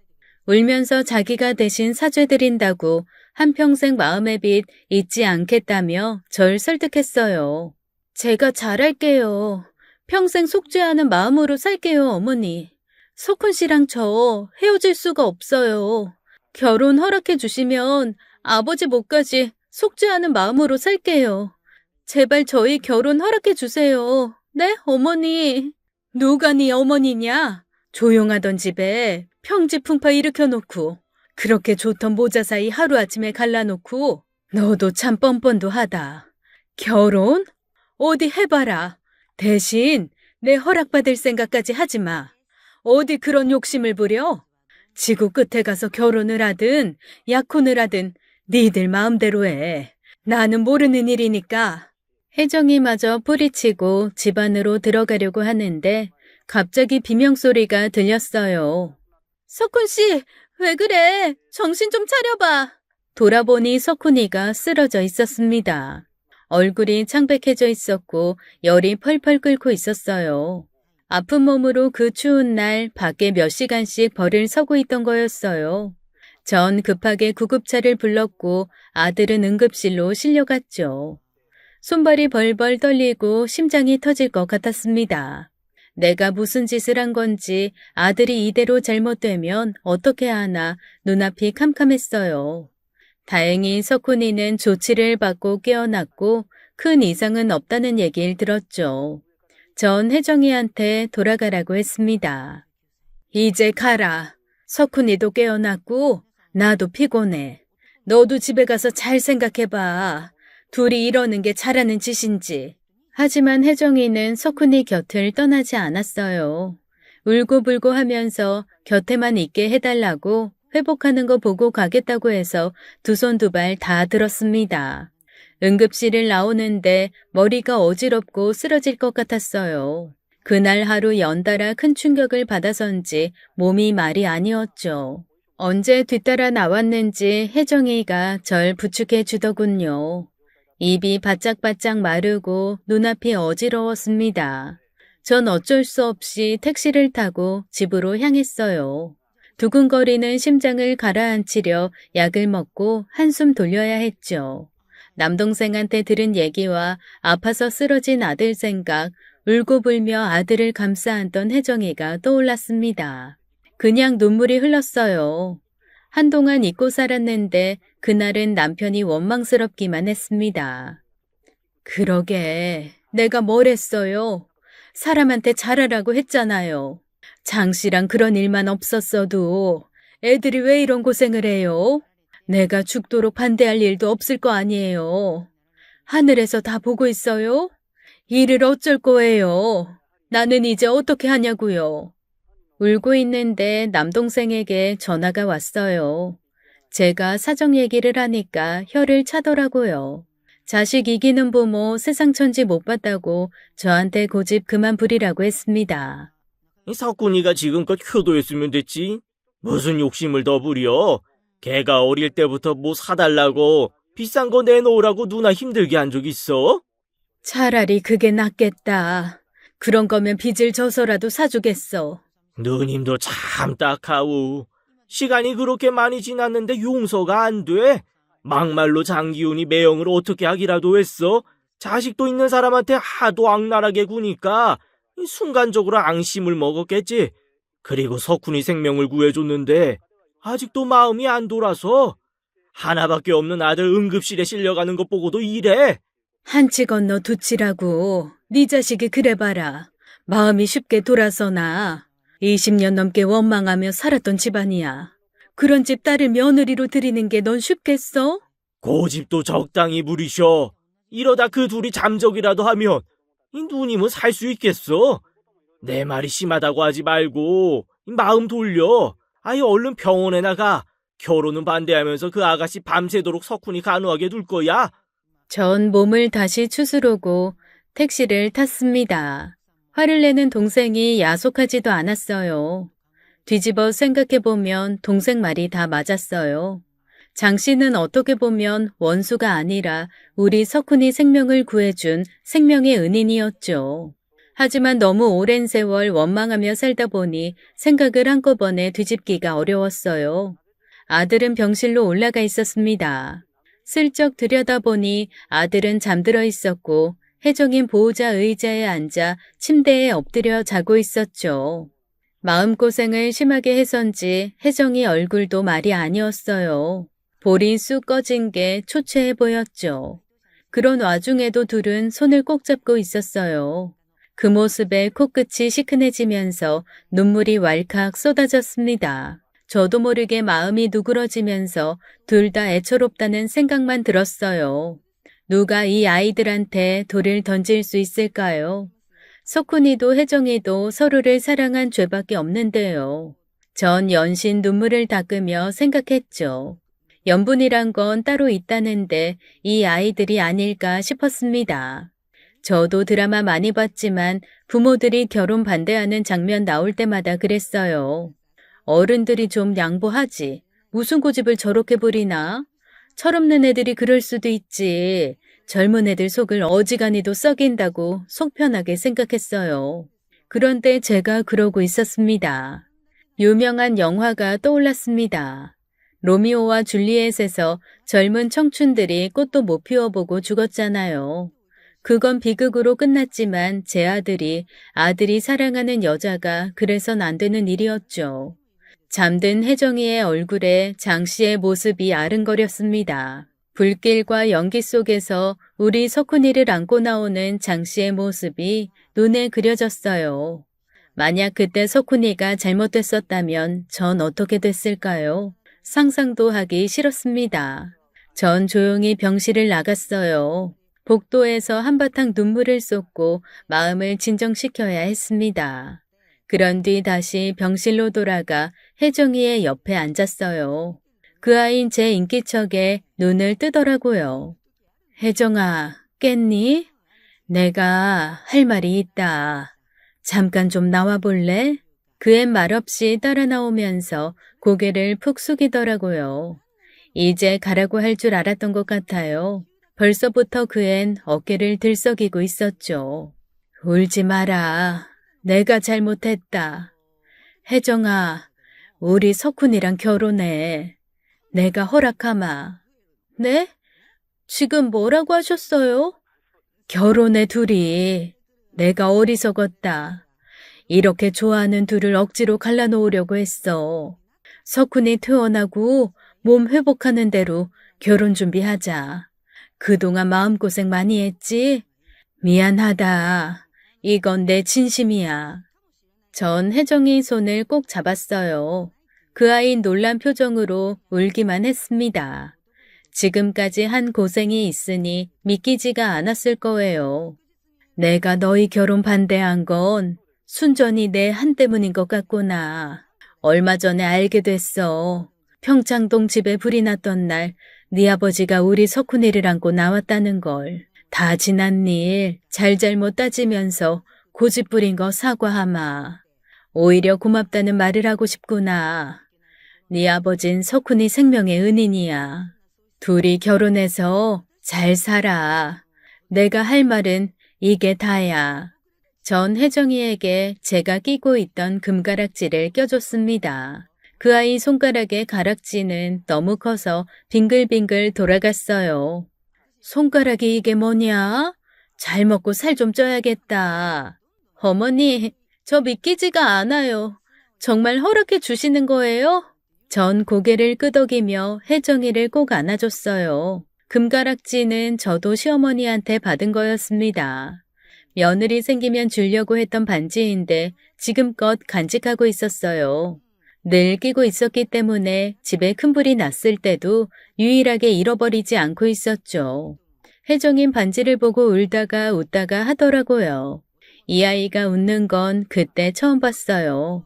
울면서 자기가 대신 사죄드린다고 한평생 마음의 빚 잊지 않겠다며 절 설득했어요. 제가 잘할게요. 평생 속죄하는 마음으로 살게요, 어머니. 석훈 씨랑 저 헤어질 수가 없어요. 결혼 허락해 주시면 아버지 몫까지 속죄하는 마음으로 살게요. 제발 저희 결혼 허락해 주세요. 네, 어머니. 누가 네 어머니냐? 조용하던 집에 평지풍파 일으켜놓고 그렇게 좋던 모자 사이 하루아침에 갈라놓고 너도 참 뻔뻔도 하다. 결혼? 어디 해봐라. 대신 내 허락받을 생각까지 하지 마. 어디 그런 욕심을 부려? 지구 끝에 가서 결혼을 하든 약혼을 하든 니들 마음대로 해. 나는 모르는 일이니까. 혜정이마저 뿌리치고 집 안으로 들어가려고 하는데 갑자기 비명소리가 들렸어요. 석훈 씨, 왜 그래? 정신 좀 차려봐. 돌아보니 석훈이가 쓰러져 있었습니다. 얼굴이 창백해져 있었고 열이 펄펄 끓고 있었어요. 아픈 몸으로 그 추운 날 밖에 몇 시간씩 벌을 서고 있던 거였어요. 전 급하게 구급차를 불렀고 아들은 응급실로 실려갔죠. 손발이 벌벌 떨리고 심장이 터질 것 같았습니다. 내가 무슨 짓을 한 건지 아들이 이대로 잘못되면 어떻게 하나 눈앞이 캄캄했어요. 다행히 석훈이는 조치를 받고 깨어났고 큰 이상은 없다는 얘기를 들었죠. 전 혜정이한테 돌아가라고 했습니다. 이제 가라. 석훈이도 깨어났고 나도 피곤해. 너도 집에 가서 잘 생각해봐. 둘이 이러는 게 잘하는 짓인지. 하지만 혜정이는 석훈이 곁을 떠나지 않았어요. 울고불고 하면서 곁에만 있게 해달라고 회복하는 거 보고 가겠다고 해서 두 손 두 발 다 들었습니다. 응급실을 나오는데 머리가 어지럽고 쓰러질 것 같았어요. 그날 하루 연달아 큰 충격을 받아서인지 몸이 말이 아니었죠. 언제 뒤따라 나왔는지 혜정이가 절 부축해 주더군요. 입이 바짝바짝 마르고 눈앞이 어지러웠습니다. 전 어쩔 수 없이 택시를 타고 집으로 향했어요. 두근거리는 심장을 가라앉히려 약을 먹고 한숨 돌려야 했죠. 남동생한테 들은 얘기와 아파서 쓰러진 아들 생각, 울고불며 아들을 감싸 안던 혜정이가 떠올랐습니다. 그냥 눈물이 흘렀어요. 한동안 잊고 살았는데 그날은 남편이 원망스럽기만 했습니다. 그러게, 내가 뭘 했어요? 사람한테 잘하라고 했잖아요. 장 씨랑 그런 일만 없었어도 애들이 왜 이런 고생을 해요? 내가 죽도록 반대할 일도 없을 거 아니에요. 하늘에서 다 보고 있어요? 일을 어쩔 거예요? 나는 이제 어떻게 하냐고요? 울고 있는데 남동생에게 전화가 왔어요. 제가 사정 얘기를 하니까 혀를 차더라고요. 자식 이기는 부모 세상 천지 못 봤다고 저한테 고집 그만 부리라고 했습니다. 이 석훈이가 지금껏 효도했으면 됐지. 무슨 욕심을 더 부려. 걔가 어릴 때부터 뭐 사달라고 비싼 거 내놓으라고 누나 힘들게 한 적 있어? 차라리 그게 낫겠다. 그런 거면 빚을 져서라도 사주겠어. 누님도 참 딱하오. 시간이 그렇게 많이 지났는데 용서가 안 돼. 막말로 장기훈이 매형을 어떻게 하기라도 했어. 자식도 있는 사람한테 하도 악랄하게 구니까 순간적으로 앙심을 먹었겠지. 그리고 석훈이 생명을 구해줬는데 아직도 마음이 안 돌아서 하나밖에 없는 아들 응급실에 실려가는 것 보고도 이래. 한치 건너 두치라고. 네 자식이 그래봐라. 마음이 쉽게 돌아서나. 20년 넘게 원망하며 살았던 집안이야. 그런 집 딸을 며느리로 들이는 게 넌 쉽겠어? 고집도 적당히 부리셔. 이러다 그 둘이 잠적이라도 하면 이 누님은 살 수 있겠어? 내 말이 심하다고 하지 말고 이 마음 돌려. 아예 얼른 병원에 나가. 결혼은 반대하면서 그 아가씨 밤새도록 석훈이 간호하게 둘 거야. 전 몸을 다시 추스르고 택시를 탔습니다. 화를 내는 동생이 야속하지도 않았어요. 뒤집어 생각해보면 동생 말이 다 맞았어요. 장 씨는 어떻게 보면 원수가 아니라 우리 석훈이 생명을 구해준 생명의 은인이었죠. 하지만 너무 오랜 세월 원망하며 살다 보니 생각을 한꺼번에 뒤집기가 어려웠어요. 아들은 병실로 올라가 있었습니다. 슬쩍 들여다보니 아들은 잠들어 있었고 혜정인 보호자 의자에 앉아 침대에 엎드려 자고 있었죠. 마음고생을 심하게 해선지 혜정이 얼굴도 말이 아니었어요. 볼이 쑥 꺼진 게 초췌해 보였죠. 그런 와중에도 둘은 손을 꼭 잡고 있었어요. 그 모습에 코끝이 시큰해지면서 눈물이 왈칵 쏟아졌습니다. 저도 모르게 마음이 누그러지면서 둘 다 애처롭다는 생각만 들었어요. 누가 이 아이들한테 돌을 던질 수 있을까요? 석훈이도 혜정이도 서로를 사랑한 죄밖에 없는데요. 전 연신 눈물을 닦으며 생각했죠. 연분이란 건 따로 있다는데 이 아이들이 아닐까 싶었습니다. 저도 드라마 많이 봤지만 부모들이 결혼 반대하는 장면 나올 때마다 그랬어요. 어른들이 좀 양보하지. 무슨 고집을 저렇게 부리나? 철없는 애들이 그럴 수도 있지. 젊은 애들 속을 어지간히도 썩인다고 속 편하게 생각했어요. 그런데 제가 그러고 있었습니다. 유명한 영화가 떠올랐습니다. 로미오와 줄리엣에서 젊은 청춘들이 꽃도 못 피워보고 죽었잖아요. 그건 비극으로 끝났지만 제 아들이 사랑하는 여자가 그래선 안 되는 일이었죠. 잠든 혜정이의 얼굴에 장 씨의 모습이 아른거렸습니다. 불길과 연기 속에서 우리 석훈이를 안고 나오는 장 씨의 모습이 눈에 그려졌어요. 만약 그때 석훈이가 잘못됐었다면 전 어떻게 됐을까요? 상상도 하기 싫었습니다. 전 조용히 병실을 나갔어요. 복도에서 한바탕 눈물을 쏟고 마음을 진정시켜야 했습니다. 그런 뒤 다시 병실로 돌아가 혜정이의 옆에 앉았어요. 그 아이는 제 인기척에 눈을 뜨더라고요. 혜정아, 깼니? 내가 할 말이 있다. 잠깐 좀 나와볼래? 그 앤 말없이 따라 나오면서 고개를 푹 숙이더라고요. 이제 가라고 할 줄 알았던 것 같아요. 벌써부터 그 앤 어깨를 들썩이고 있었죠. 울지 마라. 내가 잘못했다. 혜정아, 우리 석훈이랑 결혼해. 내가 허락하마. 네? 지금 뭐라고 하셨어요? 결혼해 둘이. 내가 어리석었다. 이렇게 좋아하는 둘을 억지로 갈라놓으려고 했어. 석훈이 퇴원하고 몸 회복하는 대로 결혼 준비하자. 그동안 마음고생 많이 했지? 미안하다. 이건 내 진심이야. 전 혜정이 손을 꼭 잡았어요. 그 아이 놀란 표정으로 울기만 했습니다. 지금까지 한 고생이 있으니 믿기지가 않았을 거예요. 내가 너희 결혼 반대한 건 순전히 내 한 때문인 것 같구나. 얼마 전에 알게 됐어. 평창동 집에 불이 났던 날 네 아버지가 우리 석훈이를 안고 나왔다는 걸. 다 지난 일 잘잘못 따지면서 고집 부린 거 사과하마. 오히려 고맙다는 말을 하고 싶구나. 네 아버진 석훈이 생명의 은인이야. 둘이 결혼해서 잘 살아. 내가 할 말은 이게 다야. 전 혜정이에게 제가 끼고 있던 금가락지를 껴줬습니다. 그 아이 손가락의 가락지는 너무 커서 빙글빙글 돌아갔어요. 손가락이 이게 뭐냐? 잘 먹고 살 좀 쪄야겠다. 어머니, 저 믿기지가 않아요. 정말 허락해 주시는 거예요? 전 고개를 끄덕이며 혜정이를 꼭 안아줬어요. 금가락지는 저도 시어머니한테 받은 거였습니다. 며느리 생기면 주려고 했던 반지인데 지금껏 간직하고 있었어요. 늘 끼고 있었기 때문에 집에 큰 불이 났을 때도 유일하게 잃어버리지 않고 있었죠. 혜정인 반지를 보고 울다가 웃다가 하더라고요. 이 아이가 웃는 건 그때 처음 봤어요.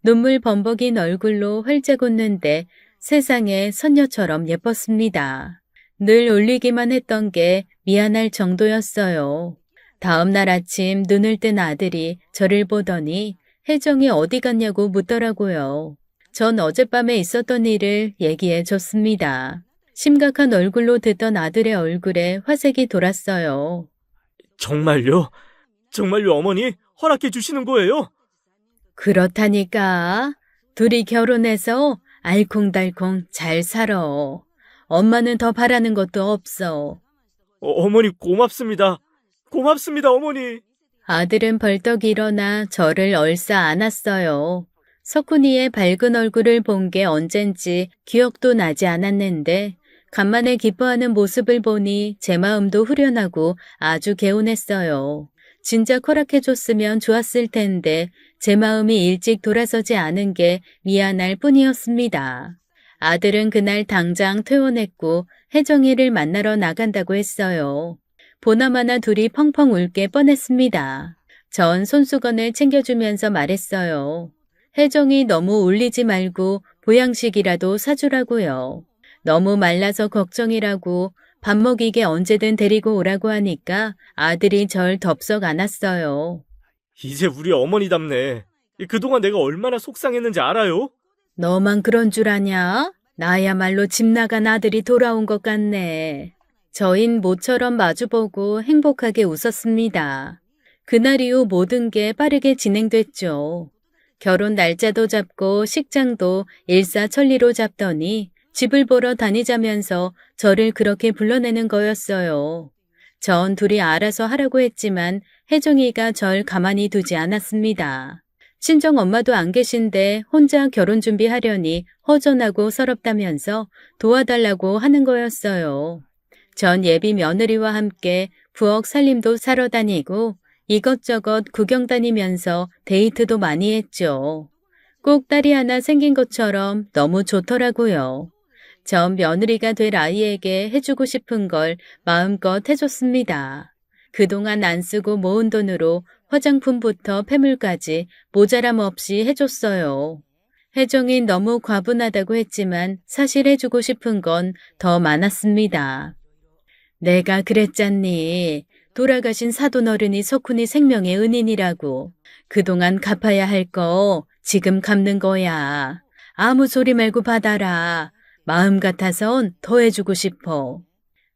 눈물 범벅인 얼굴로 활짝 웃는데 세상에 선녀처럼 예뻤습니다. 늘 울리기만 했던 게 미안할 정도였어요. 다음 날 아침 눈을 뜬 아들이 저를 보더니 혜정이 어디 갔냐고 묻더라고요. 전 어젯밤에 있었던 일을 얘기해 줬습니다. 심각한 얼굴로 듣던 아들의 얼굴에 화색이 돌았어요. 정말요? 정말요, 어머니? 허락해 주시는 거예요? 그렇다니까. 둘이 결혼해서 알콩달콩 잘 살아. 엄마는 더 바라는 것도 없어. 어머니 고맙습니다. 고맙습니다, 어머니. 아들은 벌떡 일어나 저를 얼싸 안았어요. 석훈이의 밝은 얼굴을 본 게 언젠지 기억도 나지 않았는데 간만에 기뻐하는 모습을 보니 제 마음도 후련하고 아주 개운했어요. 진작 허락해줬으면 좋았을 텐데 제 마음이 일찍 돌아서지 않은 게 미안할 뿐이었습니다. 아들은 그날 당장 퇴원했고 혜정이를 만나러 나간다고 했어요. 보나마나 둘이 펑펑 울게 뻔했습니다. 전 손수건을 챙겨주면서 말했어요. 혜정이 너무 울리지 말고 보양식이라도 사주라고요. 너무 말라서 걱정이라고 밥 먹이게 언제든 데리고 오라고 하니까 아들이 절 덥석 안았어요. 이제 우리 어머니답네. 그동안 내가 얼마나 속상했는지 알아요? 너만 그런 줄 아냐? 나야말로 집 나간 아들이 돌아온 것 같네. 저흰 모처럼 마주보고 행복하게 웃었습니다. 그날 이후 모든 게 빠르게 진행됐죠. 결혼 날짜도 잡고 식장도 일사천리로 잡더니 집을 보러 다니자면서 저를 그렇게 불러내는 거였어요. 전 둘이 알아서 하라고 했지만 혜정이가 절 가만히 두지 않았습니다. 친정 엄마도 안 계신데 혼자 결혼 준비하려니 허전하고 서럽다면서 도와달라고 하는 거였어요. 전 예비 며느리와 함께 부엌 살림도 사러 다니고 이것저것 구경 다니면서 데이트도 많이 했죠. 꼭 딸이 하나 생긴 것처럼 너무 좋더라고요. 전 며느리가 될 아이에게 해주고 싶은 걸 마음껏 해줬습니다. 그동안 안 쓰고 모은 돈으로 화장품부터 폐물까지 모자람 없이 해줬어요. 혜정이 너무 과분하다고 했지만 사실 해주고 싶은 건 더 많았습니다. 내가 그랬잖니. 돌아가신 사돈 어른이 석훈이 생명의 은인이라고. 그동안 갚아야 할 거 지금 갚는 거야. 아무 소리 말고 받아라. 마음 같아선 더 해주고 싶어.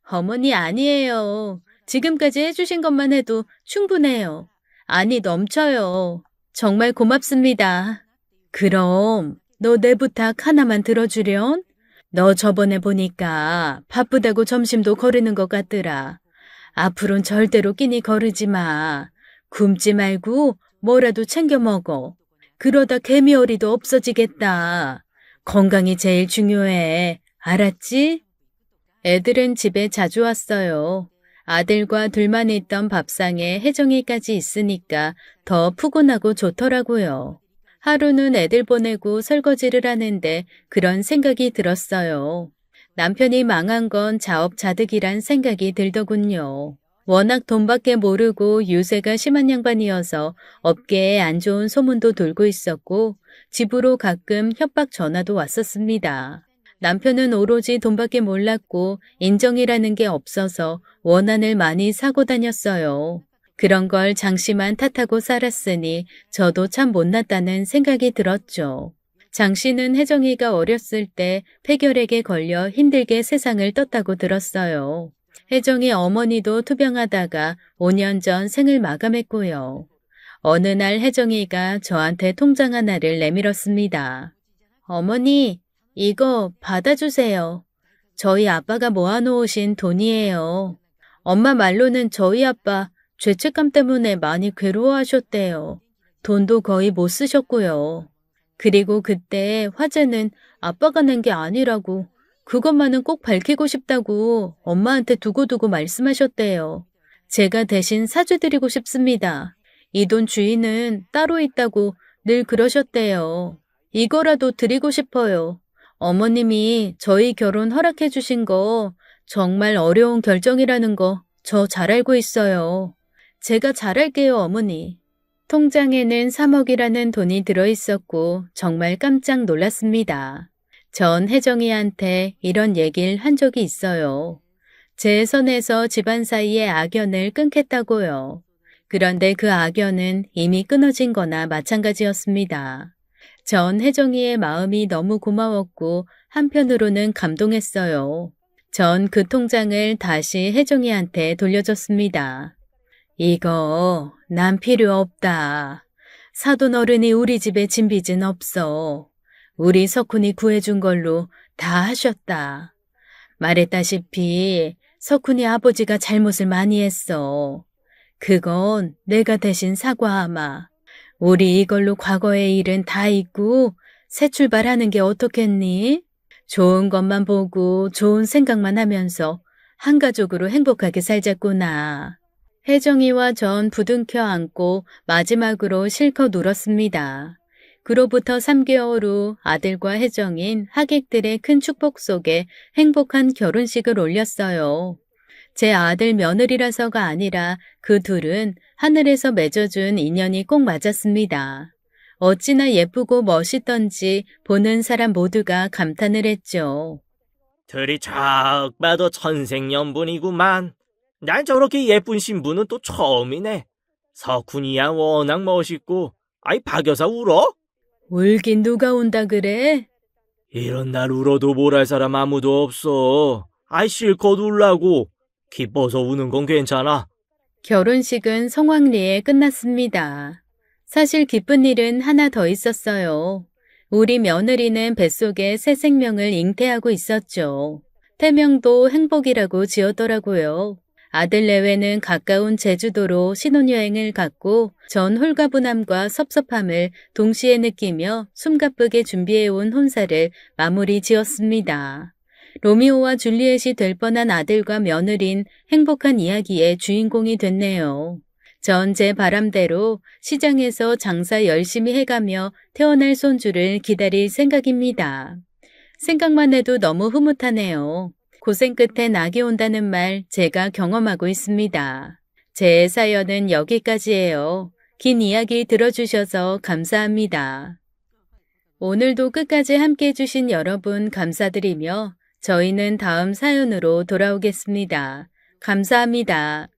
어머니 아니에요. 지금까지 해주신 것만 해도 충분해요. 아니 넘쳐요. 정말 고맙습니다. 그럼 너 내 부탁 하나만 들어주련? 너 저번에 보니까 바쁘다고 점심도 거르는 것 같더라. 앞으론 절대로 끼니 거르지 마. 굶지 말고 뭐라도 챙겨 먹어. 그러다 개미어리도 없어지겠다. 건강이 제일 중요해. 알았지? 애들은 집에 자주 왔어요. 아들과 둘만 있던 밥상에 혜정이까지 있으니까 더 푸근하고 좋더라고요. 하루는 애들 보내고 설거지를 하는데 그런 생각이 들었어요. 남편이 망한 건 자업자득이란 생각이 들더군요. 워낙 돈밖에 모르고 유세가 심한 양반이어서 업계에 안 좋은 소문도 돌고 있었고 집으로 가끔 협박 전화도 왔었습니다. 남편은 오로지 돈밖에 몰랐고 인정이라는 게 없어서 원한을 많이 사고 다녔어요. 그런 걸 장씨만 탓하고 살았으니 저도 참 못났다는 생각이 들었죠. 장씨는 혜정이가 어렸을 때 폐결핵에 걸려 힘들게 세상을 떴다고 들었어요. 혜정이 어머니도 투병하다가 5년 전 생을 마감했고요. 어느 날 혜정이가 저한테 통장 하나를 내밀었습니다. 어머니, 이거 받아주세요. 저희 아빠가 모아놓으신 돈이에요. 엄마 말로는 저희 아빠 죄책감 때문에 많이 괴로워하셨대요. 돈도 거의 못 쓰셨고요. 그리고 그때 화재는 아빠가 낸 게 아니라고 그것만은 꼭 밝히고 싶다고 엄마한테 두고두고 말씀하셨대요. 제가 대신 사죄드리고 싶습니다. 이 돈 주인은 따로 있다고 늘 그러셨대요. 이거라도 드리고 싶어요. 어머님이 저희 결혼 허락해 주신 거 정말 어려운 결정이라는 거 저 잘 알고 있어요. 제가 잘할게요, 어머니. 통장에는 3억이라는 돈이 들어있었고 정말 깜짝 놀랐습니다. 전 혜정이한테 이런 얘기를 한 적이 있어요. 제 선에서 집안 사이의 악연을 끊겠다고요. 그런데 그 악연은 이미 끊어진 거나 마찬가지였습니다. 전 혜정이의 마음이 너무 고마웠고 한편으로는 감동했어요. 전 그 통장을 다시 혜정이한테 돌려줬습니다. 이거 난 필요 없다. 사돈 어른이 우리 집에 진 빚은 없어. 우리 석훈이 구해준 걸로 다 하셨다. 말했다시피 석훈이 아버지가 잘못을 많이 했어. 그건 내가 대신 사과하마. 우리 이걸로 과거의 일은 다 잊고 새 출발하는 게 어떻겠니? 좋은 것만 보고 좋은 생각만 하면서 한 가족으로 행복하게 살자꾸나. 혜정이와 전 부둥켜 안고 마지막으로 실컷 울었습니다. 그로부터 3개월 후 아들과 혜정인 하객들의 큰 축복 속에 행복한 결혼식을 올렸어요. 제 아들 며느리라서가 아니라 그 둘은 하늘에서 맺어준 인연이 꼭 맞았습니다. 어찌나 예쁘고 멋있던지 보는 사람 모두가 감탄을 했죠. 둘이 척 봐도 천생연분이구만. 난 저렇게 예쁜 신부는 또 처음이네. 석훈이야 워낙 멋있고. 아이 박 여사 울어? 울긴 누가 운다 그래? 이런 날 울어도 뭘 할 사람 아무도 없어. 아이 실컷 울라고. 기뻐서 우는 건 괜찮아. 결혼식은 성황리에 끝났습니다. 사실 기쁜 일은 하나 더 있었어요. 우리 며느리는 뱃속에 새 생명을 잉태하고 있었죠. 태명도 행복이라고 지었더라고요. 아들 내외는 가까운 제주도로 신혼여행을 갔고 전 홀가분함과 섭섭함을 동시에 느끼며 숨가쁘게 준비해온 혼사를 마무리 지었습니다. 로미오와 줄리엣이 될 뻔한 아들과 며느린 행복한 이야기의 주인공이 됐네요. 전 제 바람대로 시장에서 장사 열심히 해가며 태어날 손주를 기다릴 생각입니다. 생각만 해도 너무 흐뭇하네요. 고생 끝에 낙이 온다는 말 제가 경험하고 있습니다. 제 사연은 여기까지예요. 긴 이야기 들어주셔서 감사합니다. 오늘도 끝까지 함께 해주신 여러분 감사드리며 저희는 다음 사연으로 돌아오겠습니다. 감사합니다.